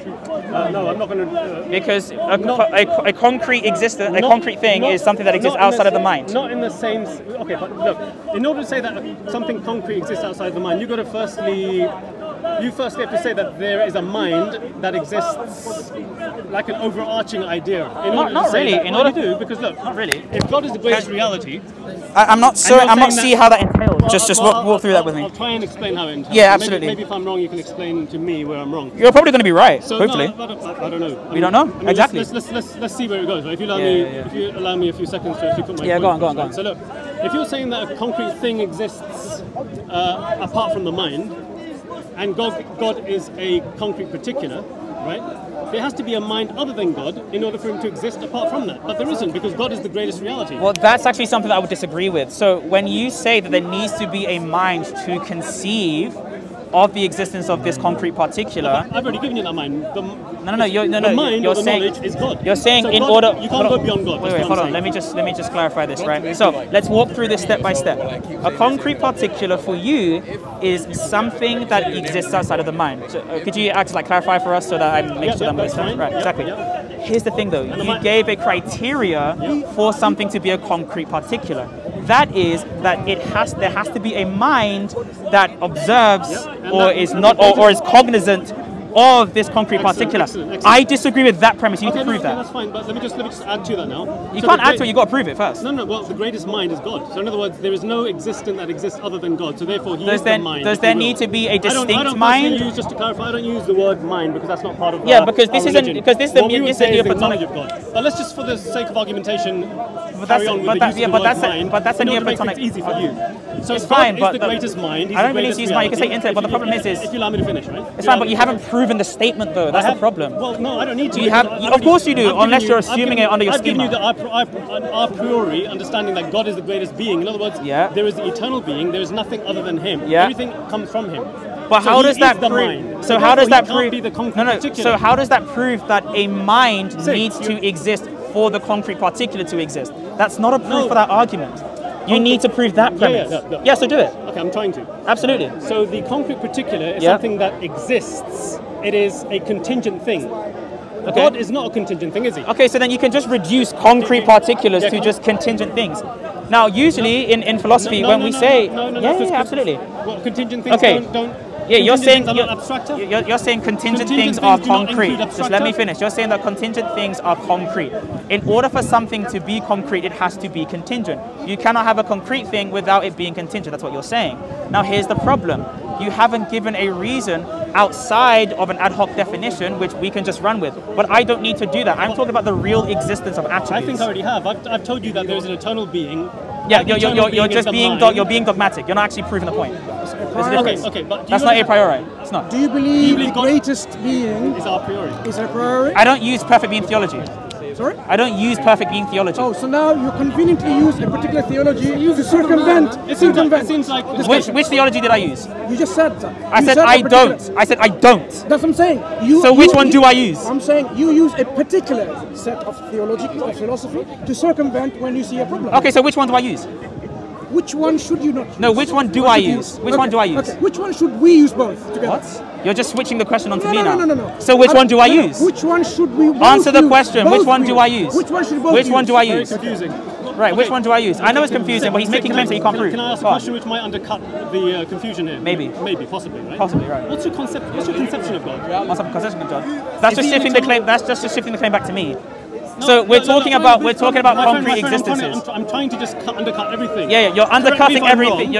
No, I'm not going to... because a concrete existence, a concrete thing is something that exists outside of the mind. Not in the same... Okay, but look, in order to say that something concrete exists outside of the mind, you've got to firstly... You first have to say that there is a mind that exists like an overarching idea. Not really. In order to do, because look, not really. If God is the greatest reality, I'm not seeing how that entails. Just walk through that with me. I'll try and explain how it entails. Yeah, absolutely. Maybe if I'm wrong, you can explain to me where I'm wrong. You're probably going to be right. So, hopefully. No, I don't know. We don't know. Exactly. Let's see where it goes. Right? If you allow me a few seconds to put my go on. So look, if you're saying that a concrete thing exists apart from the mind, and God is a concrete particular, right? There has to be a mind other than God in order for him to exist apart from that. But there isn't, because God is the greatest reality. Well, that's actually something that I would disagree with. So when you say that there needs to be a mind to conceive of the existence of this concrete particular... I've already given you that mind. The mind you're or the saying, knowledge is God. You're saying so in God, order... You can't go beyond God. Wait, hold on. Let me just clarify this, right? So let's walk through this step by step. A concrete particular for you is something that exists outside of the mind. So, could you clarify for us so that I make sure that I'm understanding? Right, exactly. Here's the thing though. You gave a criteria for something to be a concrete particular. That is that there has to be a mind that observes or is not or is cognizant of this concrete particular. Excellent. I disagree with that premise. You need to prove that. That's fine, but let me just add to that now. You can't add to it, you've got to prove it first. No, well, the greatest mind is God. So in other words, there is no existence that exists other than God. So therefore, he is the mind. Does there need to be a distinct mind? Just to clarify, I don't use the word mind because that's not part of because this isn't, because this is the Neoplatonic of God. Let's just, for the sake of argumentation, carry on with the use of the word mind. But that's a Neoplatonic. It's easy for you. So it's fine, but the greatest mind. I don't really use mind. You can say intellect, but the problem is if you allow me to finish, right? It's fine, but you haven't proven the statement though. That's the problem. Well, no, I don't need to. You have, of course you do, unless you're assuming it under your schema. I've given you the a priori understanding that God is the greatest being. In other words, there is the eternal being. There is nothing other than Him. Everything comes from Him. But how does that prove? So how does that prove? No. So how does that prove that a mind needs to exist for the concrete particular to exist? That's not a proof for that argument. You need to prove that premise. Yeah, so do it. Okay, I'm trying to. Absolutely. So the concrete particular is something that exists. It is a contingent thing. Okay. God is not a contingent thing, is he? Okay, so then you can just reduce concrete particulars to just contingent things. Now, usually in philosophy, when we say... absolutely. Well, contingent things don't Yeah, you're saying abstracter? You're saying contingent things are concrete. Just let me finish. You're saying that contingent things are concrete. In order for something to be concrete, it has to be contingent. You cannot have a concrete thing without it being contingent. That's what you're saying. Now, here's the problem. You haven't given a reason outside of an ad hoc definition, which we can just run with. But I don't need to do that. I'm talking about the real existence of attributes. I think I already have. I've told you that there is an eternal being. Yeah, you're just being dogmatic. You're not actually proving the point. Okay, but that's not a priori. It's not. Do you believe the greatest being is a priori? Is a priori? I don't use perfect being theology. Sorry? I don't use perfect being theology. Oh, so now you conveniently use a particular theology to circumvent. It seems like which theology did I use? You just said that. I said I don't. I said I don't. That's what I'm saying. So which one do I use? I'm saying you use a particular set of theology or philosophy to circumvent when you see a problem. Okay, so which one do I use? Which one should you not use? No, which one do I use? Which one do I use? Okay. Which one should we use both together? What? You're just switching the question onto me now. No. So which one do I use? Which one should we both answer the use? question? Which one do I use? Which one should both Which use? one do I use? Very confusing. Right, which one do I use? I know it's confusing, but he's making claims that he can't prove. Can I ask a question which might undercut the confusion here? Maybe, possibly, right? Possibly, right. What's your conception of God? What's your conception of God? That's just shifting the claim. That's just shifting the claim back to me. So we're talking about concrete existences. I'm trying to just undercut everything. Yeah, you're undercutting everything.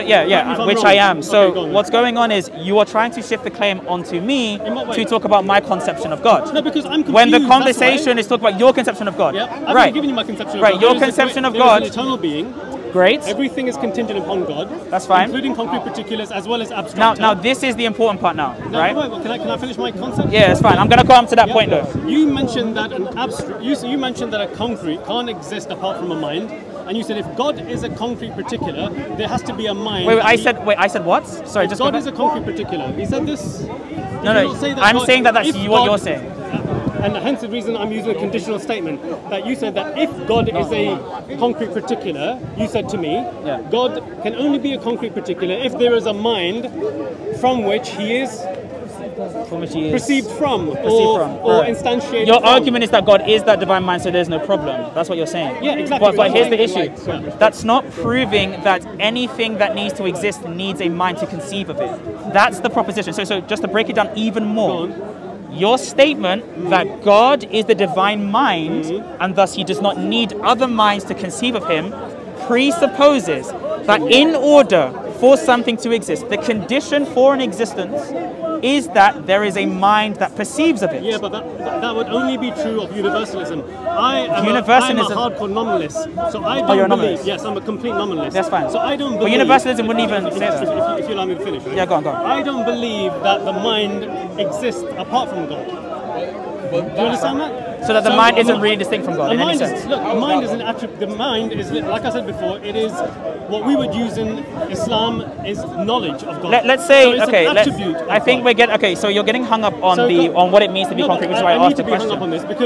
Which I am. So what's going on is you are trying to shift the claim onto me to talk about my conception of God. No, because I'm confused. When the conversation is talking about your conception of God. Yeah, I've already given you my conception of God. Right, your conception of God. There is an eternal being. Great. Everything is contingent upon God. That's fine. Including concrete particulars as well as abstract. Now this is the important part now, right? Wait, can I finish my concept? Yeah, it's fine. I'm going to come to that point though. You mentioned that an abstract. You mentioned that a concrete can't exist apart from a mind, and you said if God is a concrete particular, there has to be a mind. I said what? Sorry, just God is a concrete particular. He said this. No. I'm saying that that's what you're saying. And hence the reason I'm using a conditional statement, that you said that if God is a concrete particular, you said to me, God can only be a concrete particular if there is a mind from which he is perceived from or instantiated Your from. argument is that God is that divine mind, so there's no problem. That's what you're saying. Yeah, exactly. But here's the issue. That's not proving that anything that needs to exist needs a mind to conceive of it. That's the proposition. So just to break it down even more, your statement that God is the divine mind and thus he does not need other minds to conceive of him presupposes that in order for something to exist, the condition for an existence is that there is a mind that perceives of it. Yeah, but that would only be true of universalism. I'm a hardcore nominalist, so I don't believe. Yes, I'm a complete nominalist. That's fine. So I don't believe. But universalism wouldn't even say that. If you allow me to finish, right? Yeah, go on. I don't believe that the mind exists apart from God. Do you understand that? So that the mind isn't really distinct from God in any sense. Look, the mind is an attribute. The mind is, like I said before, it is what we would use in Islam is knowledge of God. Let's say, so okay, I think we're getting, okay, so you're getting hung up on on what it means to be concrete, which is why I asked the question.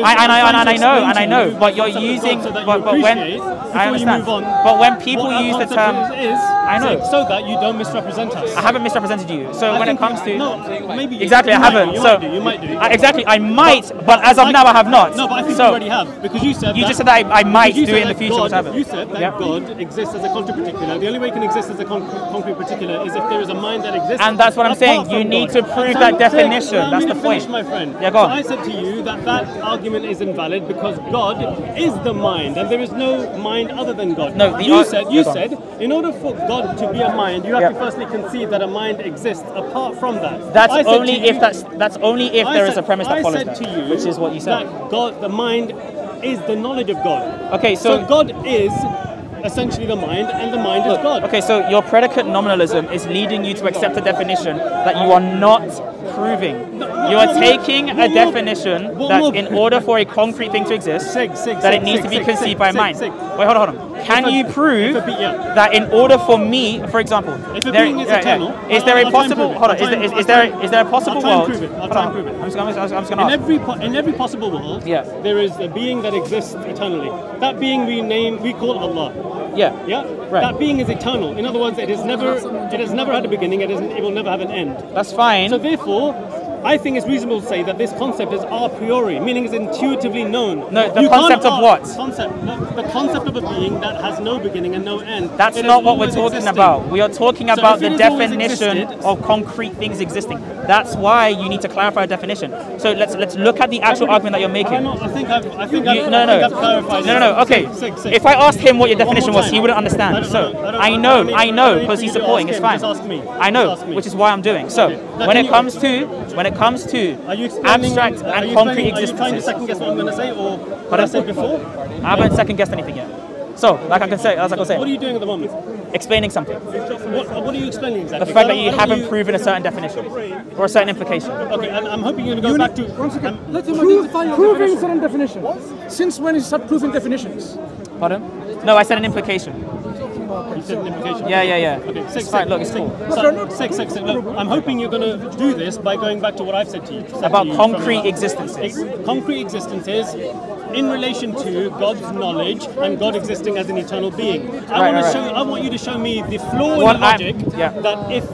I know, but you're using, but when, I understand, but when people use the term, I know. So that you don't misrepresent us. I haven't misrepresented you. So when it comes to, no, maybe exactly, I haven't. You might do. Exactly, I might, but as of now, I have not. No, but I think you already have, because you said just said that I might do it in the future, whatever. You said that God exists as a concrete particular. The only way it can exist as a concrete particular is if there is a mind that exists. And that's what I'm saying. You need to prove that definition. That's the point. My friend. Yeah, go on. So I said to you that argument is invalid because God is the mind, and there is no mind other than God. No, you said in order for God to be a mind, you have to firstly conceive that a mind exists apart from that. That's only if there is a premise that follows that, which is what you said. That God, the mind, is the knowledge of God. Okay, so God is essentially the mind, and the mind is God. Okay, so your predicate nominalism is leading you to accept a definition that you are not proving. You are taking a definition that in order for a concrete thing to exist, that it needs to be conceived by a mind. Wait, hold on. can you prove that in order for me, for example, if a being is eternal, is there a possible? Hold on, is there a possible world? I'll try and prove it. I'm just going to ask. In every possible world, there is a being that exists eternally. That being we call Allah. Yeah. Right. That being is eternal. In other words, it has never had a beginning. It will never have an end. That's fine. So therefore, I think it's reasonable to say that this concept is a priori, meaning it's intuitively known. No, the concept of what? The concept of a being that has no beginning and no end. That's not what we're talking about. We are talking about the definition of concrete things existing. That's why you need to clarify a definition. So let's look at the actual argument that you're making. I think I've clarified. No. Okay. If I asked him what your definition was, he wouldn't understand. So I know, because he's supporting. It's fine. I know, which is why I'm doing. So when it comes to abstract and concrete existences. Are you trying to second guess what I'm going to say, or what I said before? I haven't second guessed anything yet. So, like I can say, what are you doing at the moment? Explaining something. What are you explaining exactly? The fact that you haven't proven a certain definition or a certain implication. Okay, and I'm hoping you're going to go back to once again. Proving certain definitions. Since when is start proving definitions? Pardon? No, I said an implication. You said an implication? Yeah. Okay, it's fine. Look, it's cool. Look, I'm hoping you're going to do this by going back to what I've said to you. About concrete existences. Concrete existences in relation to God's knowledge and God existing as an eternal being. I want you to show me the flaw in the logic that if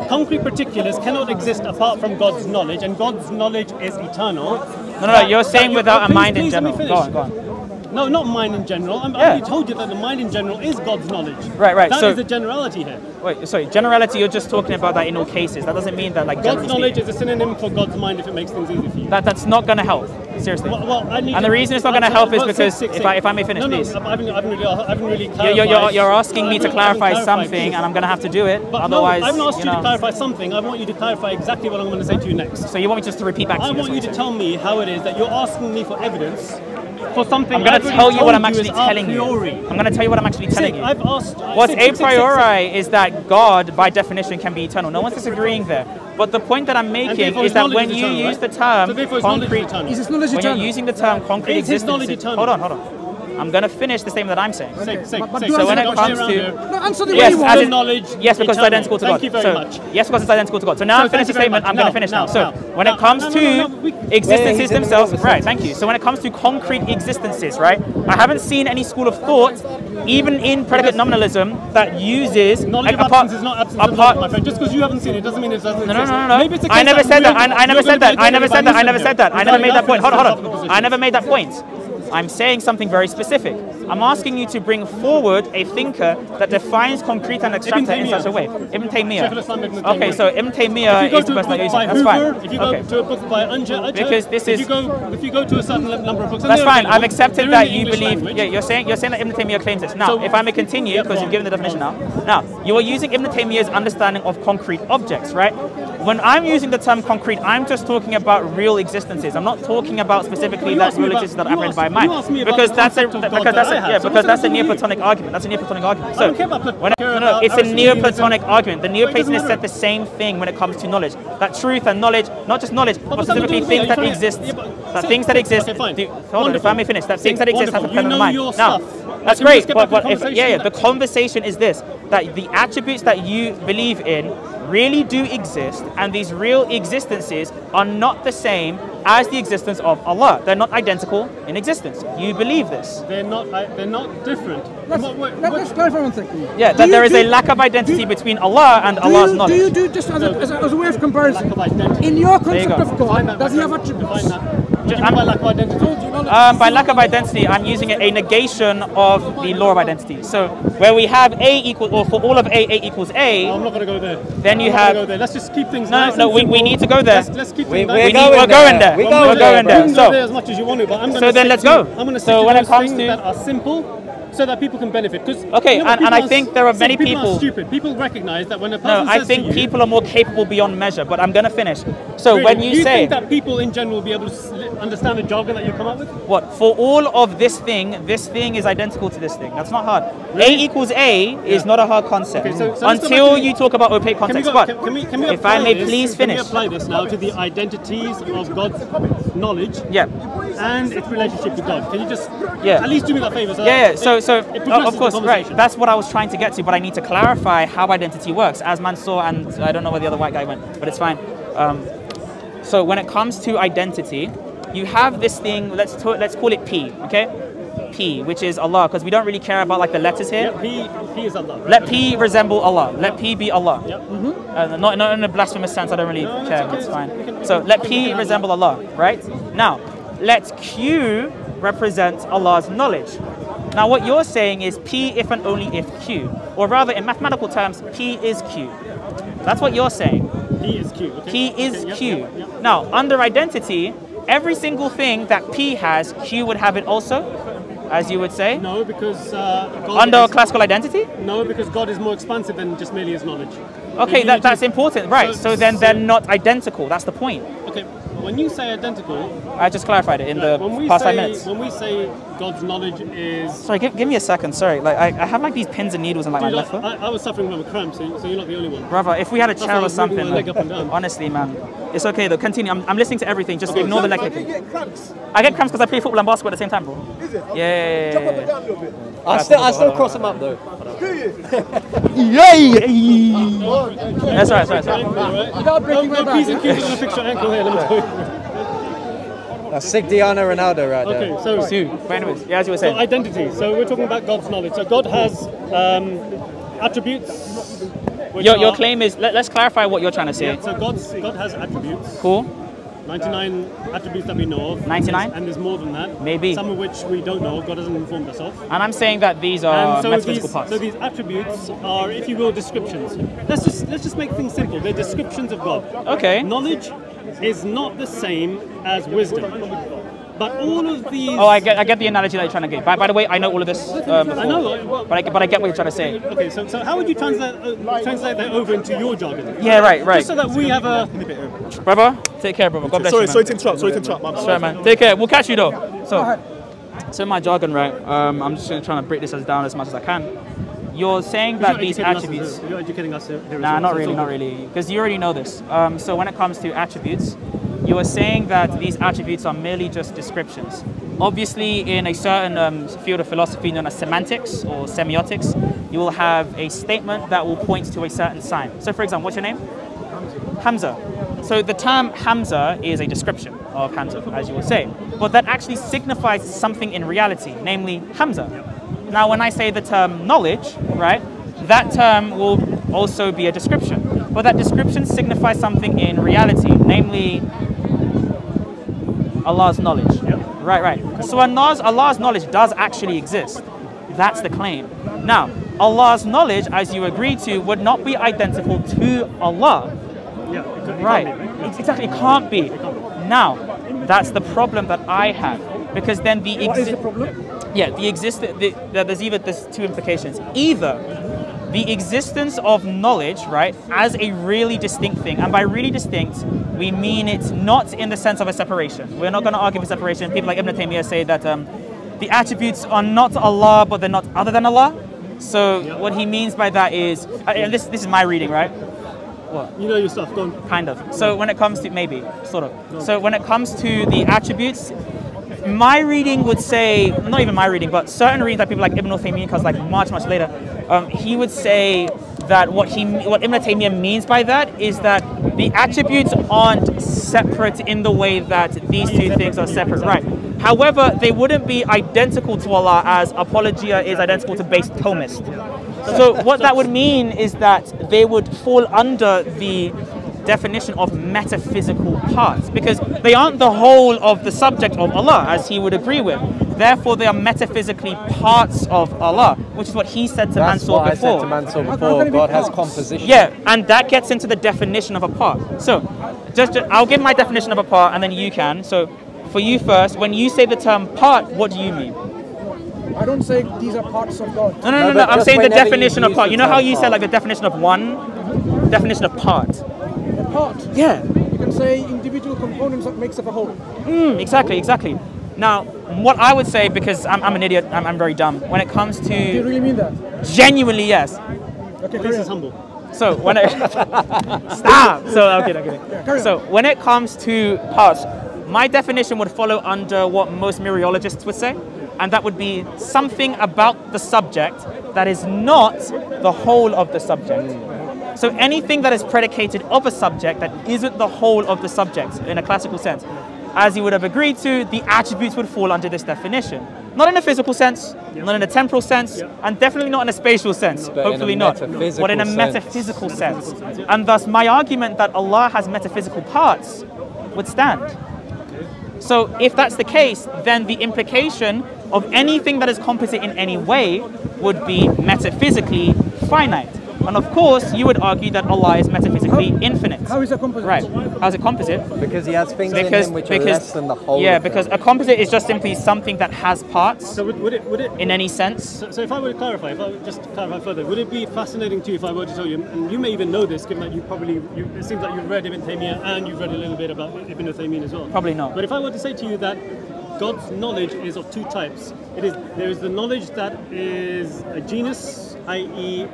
concrete particulars cannot exist apart from God's knowledge, and God's knowledge is eternal. No, you're saying without a mind in general. Go on. No, not mind in general. I've already told you that the mind in general is God's knowledge. Right. That is the generality here. Wait, sorry, generality, you're just talking about that in all cases. That doesn't mean that, like, God's knowledge is a synonym for God's mind if it makes things easy for you. That's not going to help. Seriously. And the reason it's not going to help is because, if I may finish, please. I haven't really clarified. You're asking me to clarify something, and I'm going to have to do it. But otherwise, I haven't asked you to clarify something. I want you to clarify exactly what I'm going to say to you next. So you want me just to repeat back to you? I want you to tell me how it is that you're asking me for evidence for something. I'm going to tell you what I'm actually telling you. I'm going to tell you what I'm actually telling you. What's a priori is that God, by definition, can be eternal. No one's disagreeing there. But the point that I'm making is that when you use the term concrete, when you're using the term concrete existence, hold on. I'm going to finish the statement that I'm saying. So when it comes to yes, because it's identical to God. Yes, because it's identical to God. So now I'm finished the statement. I'm going to finish now. So when it comes to existences themselves, right? Thank you. So when it comes to concrete existences, right? I haven't seen any school of thought, even in predicate nominalism, that uses knowledge of absence is not absence of knowledge, my friend. Just because you haven't seen it doesn't mean it doesn't exist. No. I never said that. I never said that. I never made that point. Hold on. I never made that point. I'm saying something very specific. I'm asking you to bring forward a thinker that defines concrete and abstracta in such a way. Ibn Taymiyyah. Okay, so Ibn Taymiyyah is the person that you're using. That's fine. If you go to a book by Anja, because this is. If you go to a certain number of books, that's fine. I've accepted that you believe. Yeah, you're saying that Ibn Taymiyyah claims this. Now, if I may continue, because you've given the definition now. Now, you are using Ibn Taymiyyah's understanding of concrete objects, right? When I'm using the term concrete, I'm just talking about real existences. I'm not talking about specifically that real existence that I've read by mind. Because that's a Neoplatonic argument. That's a Neoplatonic argument. So it's a Neoplatonic argument. The Neoplatonists said the same thing when it comes to knowledge. That truth and knowledge, not just knowledge, but specifically things that exist. That things that exist. Hold on, if I may finish. That things that exist have to depend on the mind. Now, that's great. But the conversation is this: that the attributes that you believe in really do exist, and these real existences are not the same as the existence of Allah. They're not identical in existence. You believe this? They're not different. Let's clarify one thing. Yeah, that there is a lack of identity between Allah and Allah's knowledge. Do you do just as a way of comparison? In your concept of God, does he have attributes? By lack of identity? By lack of identity, I'm using a negation of the law of identity. So where we have A equals, or for all of A equals A. I'm not going to go there. Then you have. Let's just keep things. No, we need to go there. Let's keep things. We're going there. We're going there. So as much as you want to, but I'm going to. So then let's go. I'm going to say when it comes to that are simple, so that people can benefit. Okay, and I think there are many people. People are stupid. People recognize that when a person I think people are more capable beyond measure. But I'm going to finish. So when you say, do you think that people in general will be able to understand the jargon that you come up with? What for all of this thing is identical to this thing. That's not hard. Really? A equals A is not a hard concept until you talk about opaque context. But if I may please finish. Can we apply this now to the identities of God's knowledge? Yeah. And its relationship to God. Can you just at least do me that favor? So So, of course, right. That's what I was trying to get to, but I need to clarify how identity works. As Mansur and I don't know where the other white guy went, but it's fine. So when it comes to identity, you have this thing. Let's call it P. Okay, P, which is Allah, because we don't really care about like the letters here. Yeah, P is Allah. Right? Let P resemble Allah. Let P be Allah. Yep. Not in a blasphemous sense. I don't really care. It's fine. So let P resemble Allah. Right now, let Q represent Allah's knowledge. Now what you're saying is P if and only if Q. Or rather, in mathematical terms, P is Q. That's what you're saying. P is Q. Okay. P is Q. Yep. Now, under identity, every single thing that P has, Q would have it also, as you would say? No, because under classical identity? No, because God is more expansive than just merely his knowledge. Okay, that's important, right? So then they're not identical. That's the point. Okay, when you say identical, I just clarified it in the past 5 minutes. When we say God's knowledge is... Sorry, give me a second. Sorry, like I have like these pins and needles in like my left foot. I was suffering from a cramp, so you're not the only one. Brother, if we had a chair or something, my leg up and down. Honestly, man, it's okay though. Continue. I'm listening to everything. Just ignore the leg kicking. You get cramps. I get cramps because I play football and basketball at the same time, bro. Is it? Yeah. Jump up and down a little bit. I still cross them up though. Do you? That's right. Without breaking my P's and back. Q's are going to fix your ankle here, let me tell you. That's SiiiG Ronaldo right there. Okay, so... But anyways, yeah, as you were saying. So identity. So we're talking about God's knowledge. So God has attributes. Your claim is, let's clarify what you're trying to say. Yeah, so God has attributes. Cool. 99 attributes that we know of. 99? And there's more than that. Maybe. Some of which we don't know. God hasn't informed us of. And I'm saying that these are metaphysical parts. So these attributes are, if you will, descriptions. Let's just make things simple. They're descriptions of God. Okay. Knowledge is not the same as wisdom. But all of these... Oh, I get the analogy that you're trying to get. By the way, I know all of this before, I know. but I get what you're trying to say. Okay, so how would you translate that over into your jargon? Yeah, right. Just so that we have a... Brother, take care, brother. God bless you, man. Sorry to interrupt. Sorry, man. Take care. We'll catch you, though. So my jargon, right, I'm just trying to break this down as much as I can. You're saying that these attributes... You're educating us here. Nah, not really. Because you already know this. So when it comes to attributes, you are saying that these attributes are merely just descriptions. Obviously, in a certain field of philosophy known as semantics or semiotics, you will have a statement that will point to a certain sign. So for example, what's your name? Hamza. So the term Hamza is a description of Hamza, as you will say. But that actually signifies something in reality, namely Hamza. Now, when I say the term knowledge, right, that term will also be a description. But that description signifies something in reality, namely Allah's knowledge. Yep. Right. So Allah's knowledge does actually exist. That's the claim. Now, Allah's knowledge, as you agreed to, would not be identical to Allah. Yeah, Right. Exactly, it can't be. Now, that's the problem that I have. Because then What is the problem? Yeah, there's two implications. Either the existence of knowledge, right, as a really distinct thing, and by really distinct, we mean it not in the sense of a separation. We're not going to argue for separation. People like Ibn Taymiyyah say that the attributes are not Allah, but they're not other than Allah. So what he means by that is, and this is my reading, right? What? You know your stuff, go on. Kind of. So when it comes to, maybe, sort of. So when it comes to the attributes, my reading would say, not even my reading, but certain readings that people like Ibn Taymiyyah, because like much later, he would say that what Ibn Taymiyyah means by that is that the attributes aren't separate in the way that these two things are separate, right? However, they wouldn't be identical to Allah as Apologia is identical to base Thomist. So what that would mean is that they would fall under the definition of metaphysical parts, because they aren't the whole of the subject of Allah, as he would agree with. Therefore, they are metaphysically parts of Allah, which is what he said to Mansur before. That's what I said to Mansur before. God has composition. Yeah, and that gets into the definition of a part. So, just I'll give my definition of a part, and then you can. So, for you first, when you say the term part, what do you mean? I don't say these are parts of God. No. I'm saying the definition of part. You know how you said like the definition of one, definition of part. Part. Yeah. You can say individual components that makes up a whole. Exactly. Now, what I would say, because I'm an idiot, I'm very dumb. When it comes to... Do you really mean that? Genuinely, yes. Okay, This is humble. So when it... Stop! Okay. So when it comes to parts, my definition would follow under what most mereologists would say. and that would be something about the subject that is not the whole of the subject. So anything that is predicated of a subject that isn't the whole of the subject in a classical sense, as you would have agreed to, the attributes would fall under this definition. Not in a physical sense, not in a temporal sense, and definitely not in a spatial sense, hopefully not, but in a metaphysical sense. And thus my argument that Allah has metaphysical parts would stand. So if that's the case, then the implication of anything that is composite in any way would be metaphysically finite. And of course, you would argue that Allah is metaphysically infinite. How is it composite? Right. How is it composite? Because he has things in him which are less than the whole. Yeah, because a composite is just simply something that has parts. So would it in any sense? So if I were to clarify, if I would just clarify further, would it be fascinating to you if I were to tell you, and you may even know this, given that it seems like you've read Ibn Taymiyyah and you've read a little bit about Ibn Taymiyyah as well. Probably not. But if I were to say to you that God's knowledge is of two types, there is the knowledge that is a genus, i.e.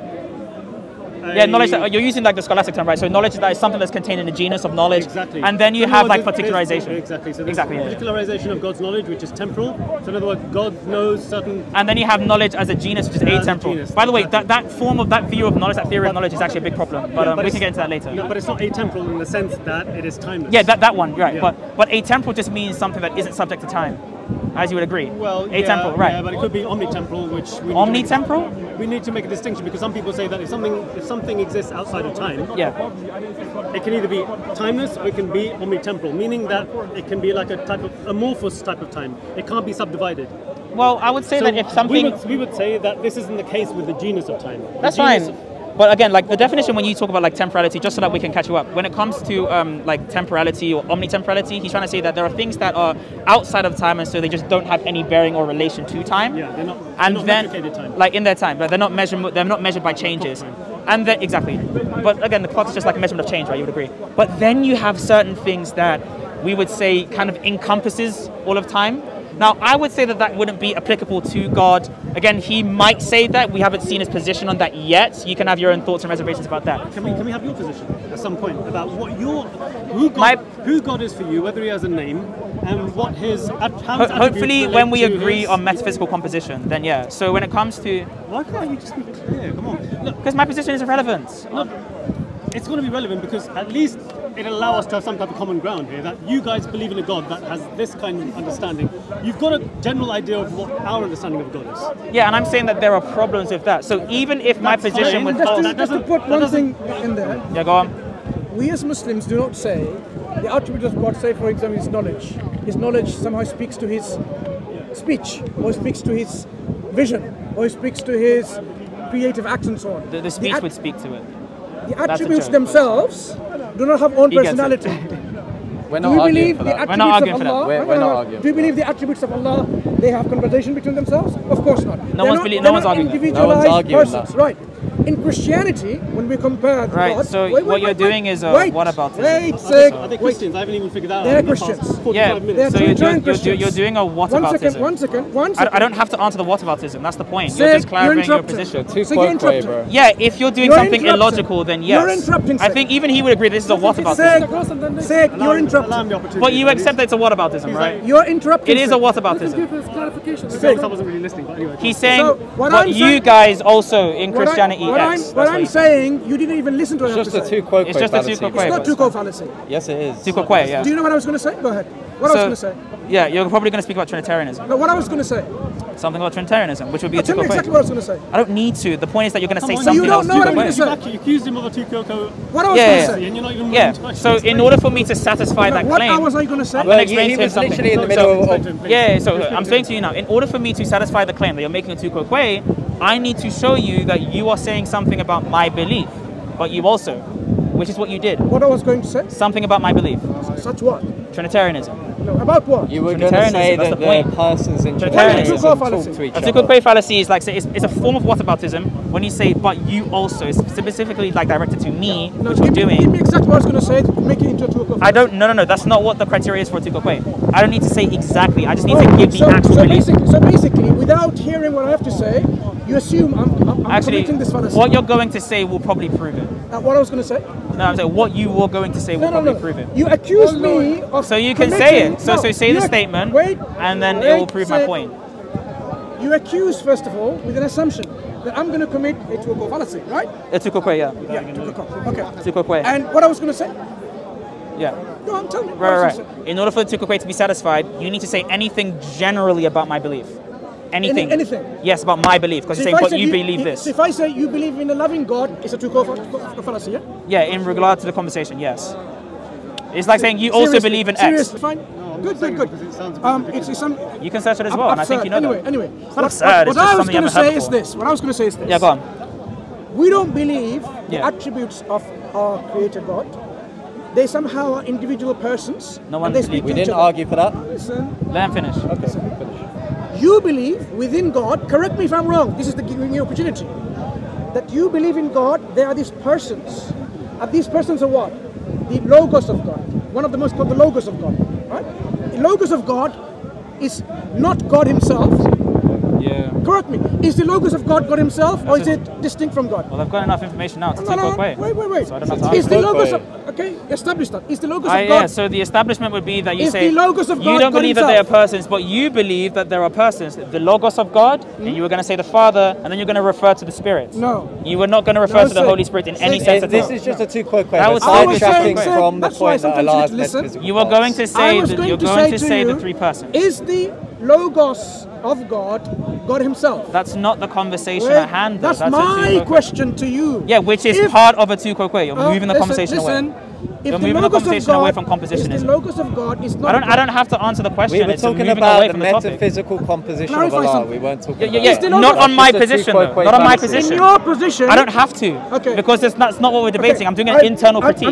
Yeah, knowledge that you're using like the scholastic term, right? So knowledge that is something that's contained in a genus of knowledge. Exactly. And then you have like particularization. Exactly. So there's particularization of God's knowledge, which is temporal. So in other words, God knows certain. And then you have knowledge as a genus, which is atemporal. By the way, that form of that view of knowledge, that theory of knowledge, is actually a big problem. But we can get into that later. No, but it's not atemporal in the sense that it is timeless. Yeah, that one, right? Yeah. But atemporal just means something that isn't subject to time, as you would agree. Well, atemporal, right? Yeah, but it could be omnitemporal, which omnitemporal. We need to make a distinction because some people say that if something exists outside of time, it can either be timeless or it can be omnitemporal, meaning that it can be like a type of amorphous type of time. It can't be subdivided. Well, I would say that if something, we would say that this isn't the case with the genus of time. That's fine. But again, like the definition when you talk about like temporality, just so that we can catch you up, when it comes to like temporality or omnitemporality, he's trying to say that there are things that are outside of time and so they just don't have any bearing or relation to time. Yeah, they're not. And they're then, not metricated time. like in their time, but they're not measured by changes. And then exactly. But again, the clock is just like a measurement of change, right? You would agree. But then you have certain things that we would say kind of encompasses all of time. Now, I would say that wouldn't be applicable to God. Again, he might say that. We haven't seen his position on that yet. You can have your own thoughts and reservations about that. Can we have your position at some point about what who God is for you, whether he has a name, and what his hopefully when we agree on metaphysical composition, then yeah. So when it comes to why can't you just be clear? Come on. Look, because my position is irrelevant. Look, it's going to be relevant because at least it'll allow us to have some type of common ground here, that you guys believe in a God that has this kind of understanding. You've got a general idea of what our understanding of God is. Yeah, and I'm saying that there are problems with that. So even if my position would fall... Just to put one thing in there. Yeah, go on. We as Muslims do not say, the attribute of God, say for example, his knowledge. His knowledge somehow speaks to his speech, or speaks to his vision, or speaks to his creative acts and so on. The speech would speak to it. The attributes themselves do not have own personality. We're not arguing for that. We're not arguing for that. We're not arguing. Do you believe the attributes of Allah, they have conversation between themselves? Of course not. No one's arguing that. No one's arguing that. Right. In Christianity, when we compare God... so what you're doing is what about this? Are they Christians? I haven't even figured out. They're Christians. Yeah, so you're doing a whataboutism. One second. I don't have to answer the whataboutism, that's the point. You're just clarifying your position. Bro. Yeah, if you're doing something illogical, then yes. You're interrupting. I think even he would agree this is a whataboutism. SiiiG, you're interrupting. But you accept that it's a whataboutism, right? You're interrupting. It is a whataboutism. SiiiG, I wasn't really listening, but anyway. He's saying, but you guys also in Christianity What I'm saying, you didn't even listen to it. It's just a tu-quo It's just a tu-quo. It's not tu-quo fallacy. Yes, it is. Tu-quo, yeah. Do you know what I was going to say? Go ahead. What I was going to say? Yeah, you're probably going to speak about Trinitarianism. No, what I was going to say? Something about Trinitarianism, which would be a Tell tu-quo. me exactly what I was going to say. I don't need to. The point is that you're going to say on, something you don't else. know what I'm going to say. You accused him of a tu-quo. What I was going to say? And you're not even willing to So in order for me to satisfy that claim... What was I going to say? I'm going to explain to him something. Literally in the middle of... Yeah, so I'm saying to you now, in order for me to satisfy the claim that you're making a tu-quo, I need to show you that you are saying something about my belief, but you also, which is what you did. What I was going to say? Something about my belief. Such what? Trinitarianism. No, about what? You were going to say that the persons in Trinitarianism talk to each other. A tu-quo fallacy is like, it's a form of whataboutism when you say, but you also, it's specifically like directed to me, which you're doing. Give me exactly what I was going to say to make it into a tu-quo fallacy. No, that's not what the criteria is for a tu-quo. I don't need to say exactly, I just need to give the actual belief. So basically, without hearing what I have to say, you assume I'm committing this fallacy. What you're going to say will probably prove it. What I was going to say? No, I'm saying what you were going to say will probably prove it. You accused me of So you can say it. So say the statement, and then it will prove my point. you accuse, first of all, with an assumption that I'm going to commit a tuko fallacy, right? A tukokwe, yeah. Yeah, tuko. Okay. Tukokwe. And what I was going to say? Yeah. Go on, tell me. Right. In order for the tukokwe to be satisfied, you need to say anything generally about my belief. Anything. Anything? Yes, about my belief, because you're saying, but you believe this. So if I say you believe in a loving God, it's a tuko fallacy, yeah? Yeah, in regard to the conversation, yes. It's like saying you also believe in X. Seriously, fine. Good. It's some. You can search it as well, and I think you know that. Anyway. It's not absurd, it's just something you haven't heard before. What I was going to say is this. Yeah, go on. We don't believe the attributes of our Creator God. They somehow are individual persons. No one We didn't argue for that. Listen. Let him finish. Okay, finish. You believe within God, correct me if I'm wrong, this is the giving you opportunity, that you believe in God, there are these persons. And these persons are what? The Logos of God. One of the most called the Logos of God. Right? The Logos of God is not God himself. Yeah. Correct me. Is the Logos of God God himself, or is it distinct from God? Well, I've got enough information now to take away. Wait. So I don't have to Is the Logos of... Okay, establish that. Is the Logos of God... Yeah, so the establishment would be that you say... the Logos of God you don't God believe himself? that they are persons, but you believe that there are persons. The Logos of God, and you were going to say the Father, and then you're going to refer to the Spirit. No. You were not going to refer to the Holy Spirit in any sense at all. This is just a two-quick question. That was sidetracking from the that's why point that sometimes you Allah need has to listen. metaphysical You were going to say that you're going to say the three persons. Is the Logos of God God himself? That's not the conversation at hand. That's my question to you. Yeah, which is part of a two-kokwe. You're moving the conversation away. You're moving the conversation away from compositionism. The Logos of God is not... I don't have to answer the question. We were it's talking moving about away the from the topic. metaphysical composition of Allah. We weren't talking about not on my position, though. Not on my position. In your position... I don't have to. Okay. Because that's not what we're debating. I'm doing an internal critique.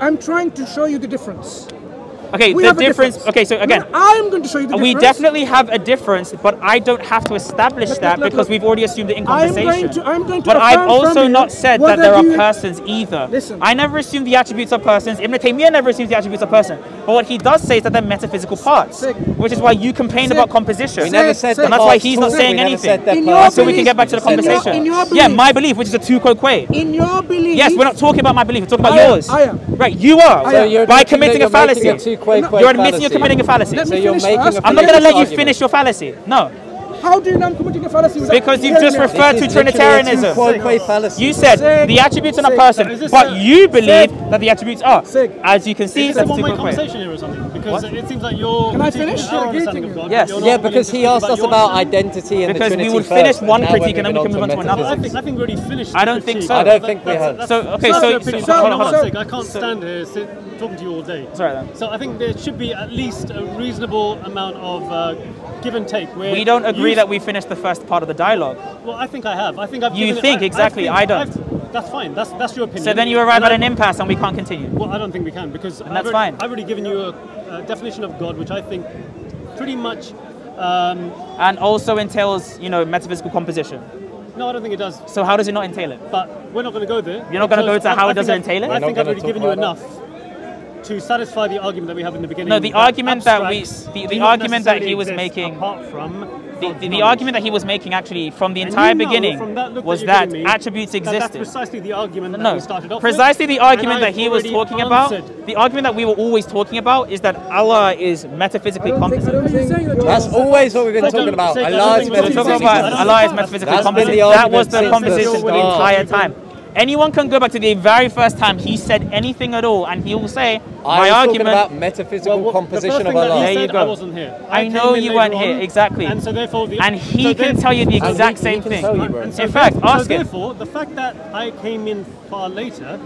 I'm trying to show you the difference. Okay, the difference. Okay, so again, I'm going to show you the difference. We definitely have a difference, but I don't have to establish that because we've already assumed it in conversation. I'm going to but I've also not said that there are persons either. Listen. I never assumed the attributes of persons. Ibn Taymiyyah never assumes the attributes of person. But what he does say is that they're metaphysical parts, which is why you complain about composition. We never said and that's why he's not saying anything. So we can get back to the conversation. Yeah, my belief, which is a two-kokwe. In your belief. Yes, we're not talking about my belief. We're talking about yours. I am. Right, you are. So by committing a fallacy. You're admitting you're committing a fallacy. So you're making I'm not going to let you finish your fallacy. No. How do you know I'm committing a fallacy? Because you've just referred to Trinitarianism. You said the attributes are not person, but you believe that the attributes are. As you can see, it's a one-way conversation here or something. Because it seems like you're... Can I finish? Our understanding of God. Yes. Yeah, because he asked us about identity and the Trinity. Because we would finish one critique and then we can move on to another. I think we already finished. I don't think so. I don't think we have. So, okay, so hold on. I can't stand here talking to you all day. Sorry then. So I think there should be at least a reasonable amount of give and take. Where we don't agree that we finished the first part of the dialogue. Well, I think I have. I think I've. You think exactly? I don't. That's fine. That's your opinion. So then you arrive at an impasse and we can't continue. Well, I don't think we can because that's fine. I've already given you a definition of God, which I think pretty much. And also entails, metaphysical composition. No, I don't think it does. So how does it not entail it? But we're not going to go there. You're not going to go to how it doesn't entail it? I think I've already given you enough to satisfy the argument that we have in the beginning. No, the argument that the argument that he was making, apart from the argument that he was making actually from the entire beginning was that attributes existed. That's precisely the argument that we started off precisely with. the argument that he was talking about. The argument that we were always talking about is that Allah is metaphysically composite. That's always what we've been talking about. Allah is metaphysically composite. That was the conversation the entire time. Anyone can go back to the very first time he said anything at all, and he will say, "My argument about metaphysical composition of Allah." There you go. I wasn't here. I know you weren't here exactly, and so therefore, he can tell you the exact same thing. In fact, ask him. Therefore, the fact that I came in far later,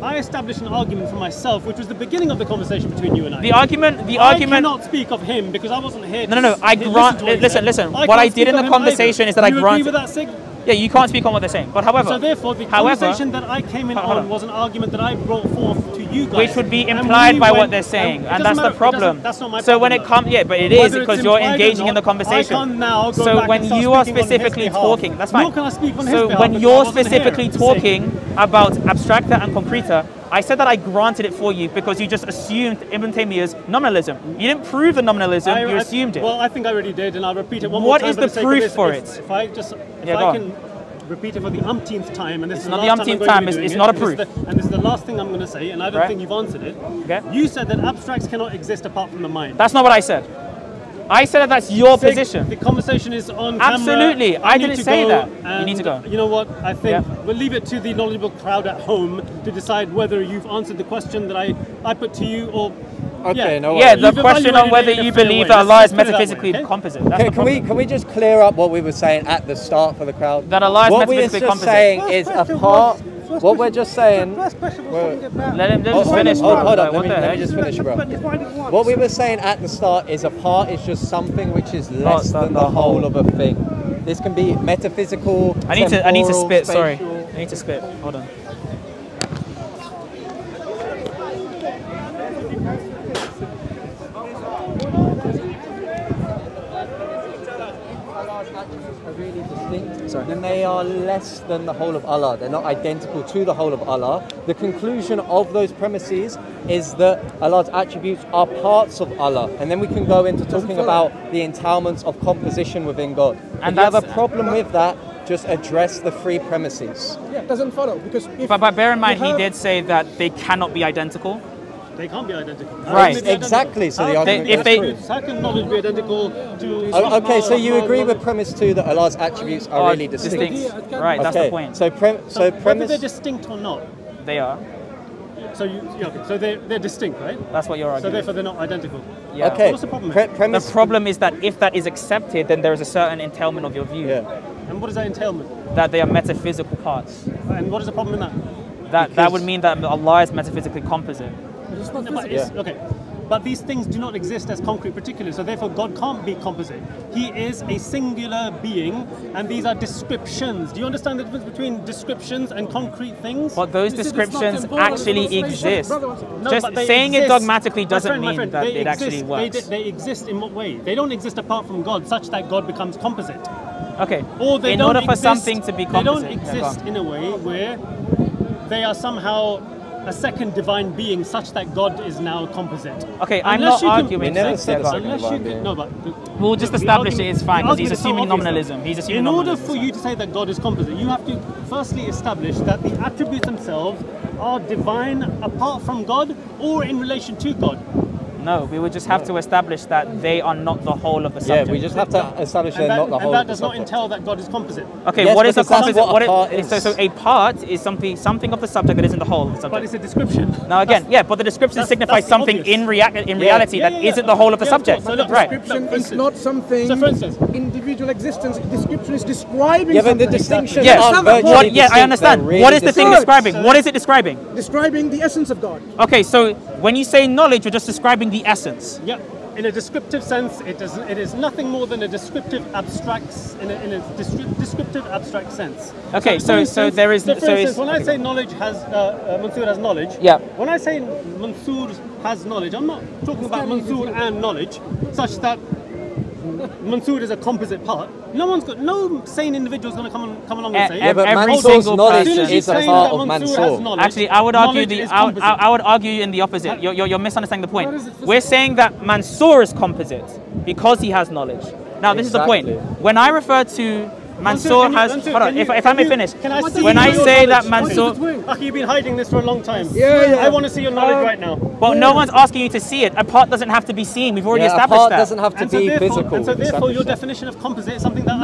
I established an argument for myself, which was the beginning of the conversation between you and I. The argument. I cannot speak of him because I wasn't here. No. I grant. Listen. What I did in the conversation is that I granted. You agree with that, SiiiG? Yeah, you can't speak on what they're saying. But however, so therefore, the conversation that I came in on was an argument that I brought forth to you guys, which would be implied by what they're saying, and that's the problem. That's not my problem. So when it comes, but it is because you're engaging in the conversation. I can't now go so back when and you are specifically talking, that's fine. Nor can I speak on his so behalf when you're specifically talking about abstracta and concreta, I said that I granted it for you because you just assumed Ibn Taymiyyah's nominalism. You didn't prove the nominalism, you assumed it. Well, I think I already did, and I'll repeat it one more time. What is the proof for it? If I can repeat it for the umpteenth time, and this is not the umpteenth time, it's not a proof. And this is the last thing I'm going to say, and I don't think you've answered it. Okay. You said that abstracts cannot exist apart from the mind. That's not what I said. I said that that's your position. The conversation is on Absolutely. camera. I didn't say that. You need to go. You know what? I think we'll leave it to the knowledgeable crowd at home to decide whether you've answered the question that I put to you or... Okay, no yeah, worries. the question on whether you believe that Allah is metaphysically composite. That's can we just clear up what we were saying at the start for the crowd? That Allah is metaphysically composite. What we're just saying is a part... What we're just saying... Let him just finish, bro. Hold on, let me just finish, bro. What we were saying at the start is a part is just something which is less than the whole of a thing. This can be metaphysical, I need to spit, spatial. sorry. I need to spit. Hold on. Really distinct, then they are less than the whole of Allah. They're not identical to the whole of Allah. The conclusion of those premises is that Allah's attributes are parts of Allah, and then we can go into talking about the entailments of composition within God. And if you have a problem with that, just address the three premises. Yeah, it doesn't follow because. But bear in mind, he did say that they cannot be identical. They can't be identical. Right. Exactly. So the argument if they how can knowledge be identical to? Okay, so you agree with premise 2 that Allah's attributes are really distinct. Right. That's the point. So whether premise. they're distinct or not. They are. So they're distinct, right? That's what you're arguing. So therefore they're not identical. Yeah. Okay. What's the problem? The problem is that if that is accepted, then there is a certain entailment of your view. Yeah. And what is that entailment? That they are metaphysical parts. And what is the problem in that? That would mean that Allah is metaphysically composite. Okay, but these things do not exist as concrete particulars, so therefore God can't be composite. He is a singular being, and these are descriptions. Do you understand the difference between descriptions and concrete things? But those descriptions actually exist. No, just saying it dogmatically doesn't mean that it actually works. They exist in what way? They don't exist apart from God, such that God becomes composite. Okay. Or they in don't order for exist, something to be composite, they don't exist in a way where they are somehow a second divine being, such that God is now composite. Okay, I'm not arguing. We never said a second divine being. No, but we'll just establish it is fine because he's assuming nominalism. He's assuming in order nominalism, for you to say that God is composite, you have to firstly establish that the attributes themselves are divine apart from God or in relation to God. No, we would just have to establish that they are not the whole of the subject. Yeah, we just have to establish they're not the whole and of the that does not subject. entail that God is composite. Okay, yes, what is a composite? What a part is. So a part is something of the subject that isn't the whole of the subject. But it's a description. Now again, but the description signifies something in reality that isn't the whole of the subject. So look, right. Description is not something. So for instance, individual existence. Description is describing. Yeah, but the something. distinctions Yes. aren't virtually Yeah, I understand. Really what is the thing distinct. describing? What is it describing? Describing the essence of God. Okay, so when you say knowledge, you're just describing the essence. Yeah. In a descriptive sense, it is nothing more than a descriptive abstract descriptive abstract sense. Okay, so there is. So for instance, when I say knowledge has Mansur has knowledge. Yeah. When I say Mansur has knowledge, I'm not talking about Mansur and knowledge, such that Mansur is a composite part. No sane individual is going to come along and say. Every Mansur's single knowledge person is a part of Mansur. Actually, I would argue I would argue in the opposite. You're misunderstanding the point. We're saying that Mansur is composite because he has knowledge. Now, this is the point. When I refer to Mansur has. Hold on, if I may finish. When I say that Mansur. You've been hiding this for a long time. Yeah. I want to see your knowledge right now. Well, no one's asking you to see it. A part doesn't have to be seen. We've already established a part that. doesn't have to be physical. And so therefore, your definition of composite is something that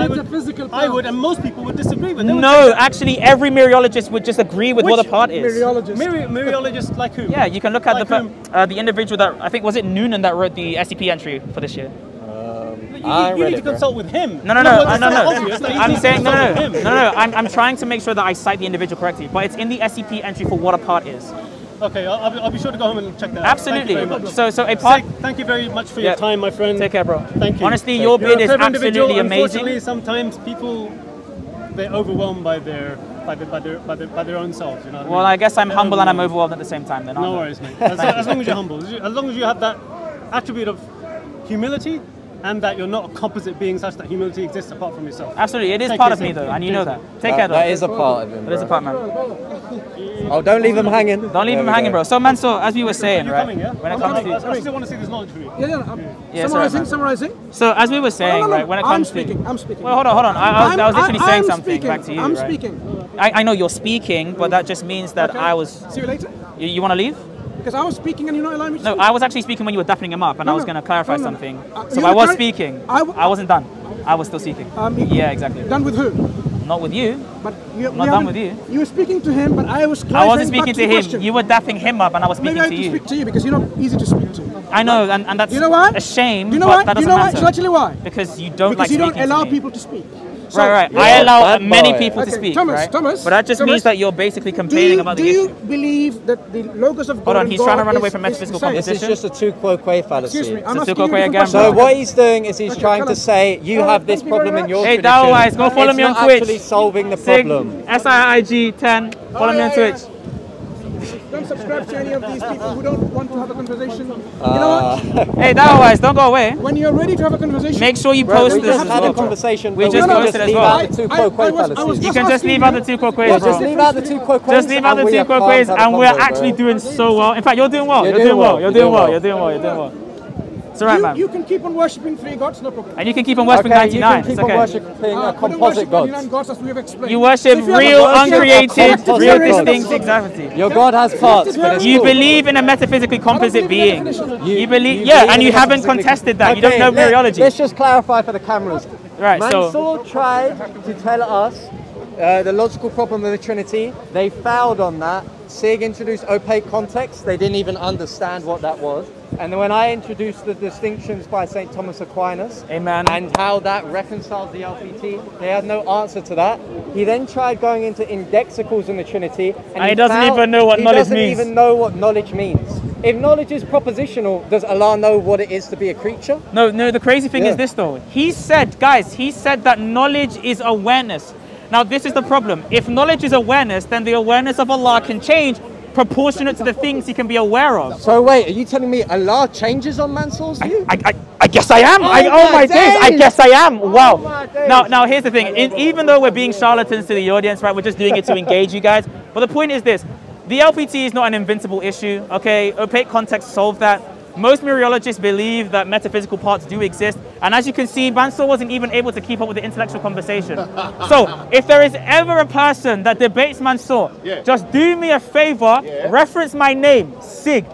I would, and most people would disagree with. No, actually, every mereologist would just agree with what a part is. Mereologist like who? Yeah, you can look at the individual that I think was it Noonan that wrote the SCP entry for this year. You need to consult with him. No. I'm saying no. I'm trying to make sure that I cite the individual correctly, but it's in the SCP entry for what a part is. Okay, I'll be sure to go home and check that out. Absolutely. Thank you very much. So a part. Thank you very much for your time, my friend. Take care, bro. Thank you. Honestly, your bid is absolutely amazing. Unfortunately, sometimes people they're overwhelmed by their own selves. You know. Well, I guess I'm humble and I'm overwhelmed at the same time. Then. No worries, mate. As long as you're humble, as long as you have that attribute of humility. And that you're not a composite being such that humility exists apart from yourself. Absolutely, it is part of me though, and you know that. Take care though. That is a part of him. That is a part, man. Oh, don't leave him hanging. Don't leave him hanging, bro. So Mansur, as we were saying, right? Coming, yeah? When it comes to, I still want to see this knowledge for you. Yeah. Summarizing. So as we were saying, right? When it comes to, I'm speaking. Well, hold on. I was literally saying something back to you. I'm speaking. I know you're speaking, but that just means that I was. See you later. You want to leave? Because I was speaking and you're not allowing me to speak. No, I was actually speaking when you were deafening him up, and I was going to clarify something. So You I were was speaking. I wasn't done. I was still speaking. Yeah, exactly. Done with who? Not with you. But I'm not done with you. You were speaking to him, but I was clarifying. I wasn't speaking to him. You were daffing him up, and I was speaking to you. Maybe I have to speak to you because you're not easy to speak to. I know, and that's a shame. Do you know why? That Do you doesn't know why? matter. So actually why? Because you don't because like you don't speaking allow to me. people to speak. So, Right. I allow many people to speak. Thomas, Thomas, but that just means that you're basically complaining about the issue. Do you believe that the logos of God? Hold on, he's trying to run away from metaphysical competition. This is just a tu quo quo fallacy. Excuse me, I'm It's a asking tu quo you quo a again, So what he's doing is he's trying to say you have this problem in your Hey, tradition. Dawais, go follow me on It's Twitch. not actually solving the problem. SiiG 10. Follow me on Twitch. Don't subscribe to any of these people who don't want to have a conversation. You know what? Hey, Dawais, don't go away. When you're ready to have a conversation, Make sure you post We this just as had well. a conversation. We but just posted as leave well. out the tu quo quo fallacy. You can just leave out the two quotes, bro. Just leave out the tu quo quos. Just leave out the two quotes, and we're actually doing so well. In fact, you're doing well. You're doing well. You're doing well. You're doing well. You're doing well. It's alright, man. you can keep on worshipping 3 gods, no problem. And you can keep on worshipping 99. You can keep on worshipping composite gods. 99 gods as we have explained. You worship real, uncreated, real distinct exactly. Your God has parts, but it's You cool. believe in a metaphysically composite being. You believe, you and you believe in haven't metaphysically- contested that. You don't know mereology. Let's just clarify for the cameras. Right, so Mansur tried to tell us the logical problem of the Trinity. They failed on that. SiiiG introduced opaque context. They didn't even understand what that was. And then when I introduced the distinctions by St. Thomas Aquinas, Amen, and how that reconciles the LPT, they had no answer to that. He then tried going into indexicals in the Trinity, and he doesn't even know what knowledge means. He doesn't even know what knowledge means. If knowledge is propositional, does Allah know what it is to be a creature? No, the crazy thing is this though. He said, guys, he said that knowledge is awareness. Now this is the problem. If knowledge is awareness, then the awareness of Allah can change proportionate to the things he can be aware of. So wait, are you telling me Allah changes on Mansur's view? I guess I am. Oh my days, I guess I am. Wow. Now here's the thing. Even though we're being charlatans to the audience, right, we're just doing it to engage you guys. But the point is this. The LPT is not an invincible issue, okay? Opaque context solved that. Most mereologists believe that metaphysical parts do exist. And as you can see, Mansur wasn't even able to keep up with the intellectual conversation. So if there is ever a person that debates Mansur, just do me a favor, reference my name, SiiiG.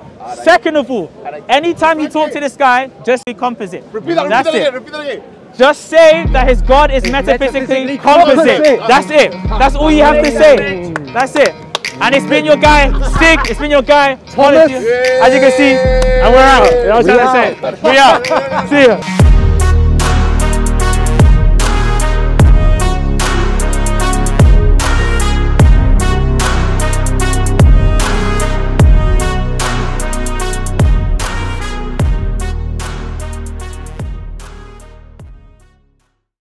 Second of all, anytime you talk to this guy, just be composite. Repeat that again. Just say that his God is metaphysically composite. That's it. That's all you have to say. That's it. And it's been your guy, SiiiG. It's been your guy, Thomas. As you can see, and we're out. You know what I'm trying to say? We out. See ya.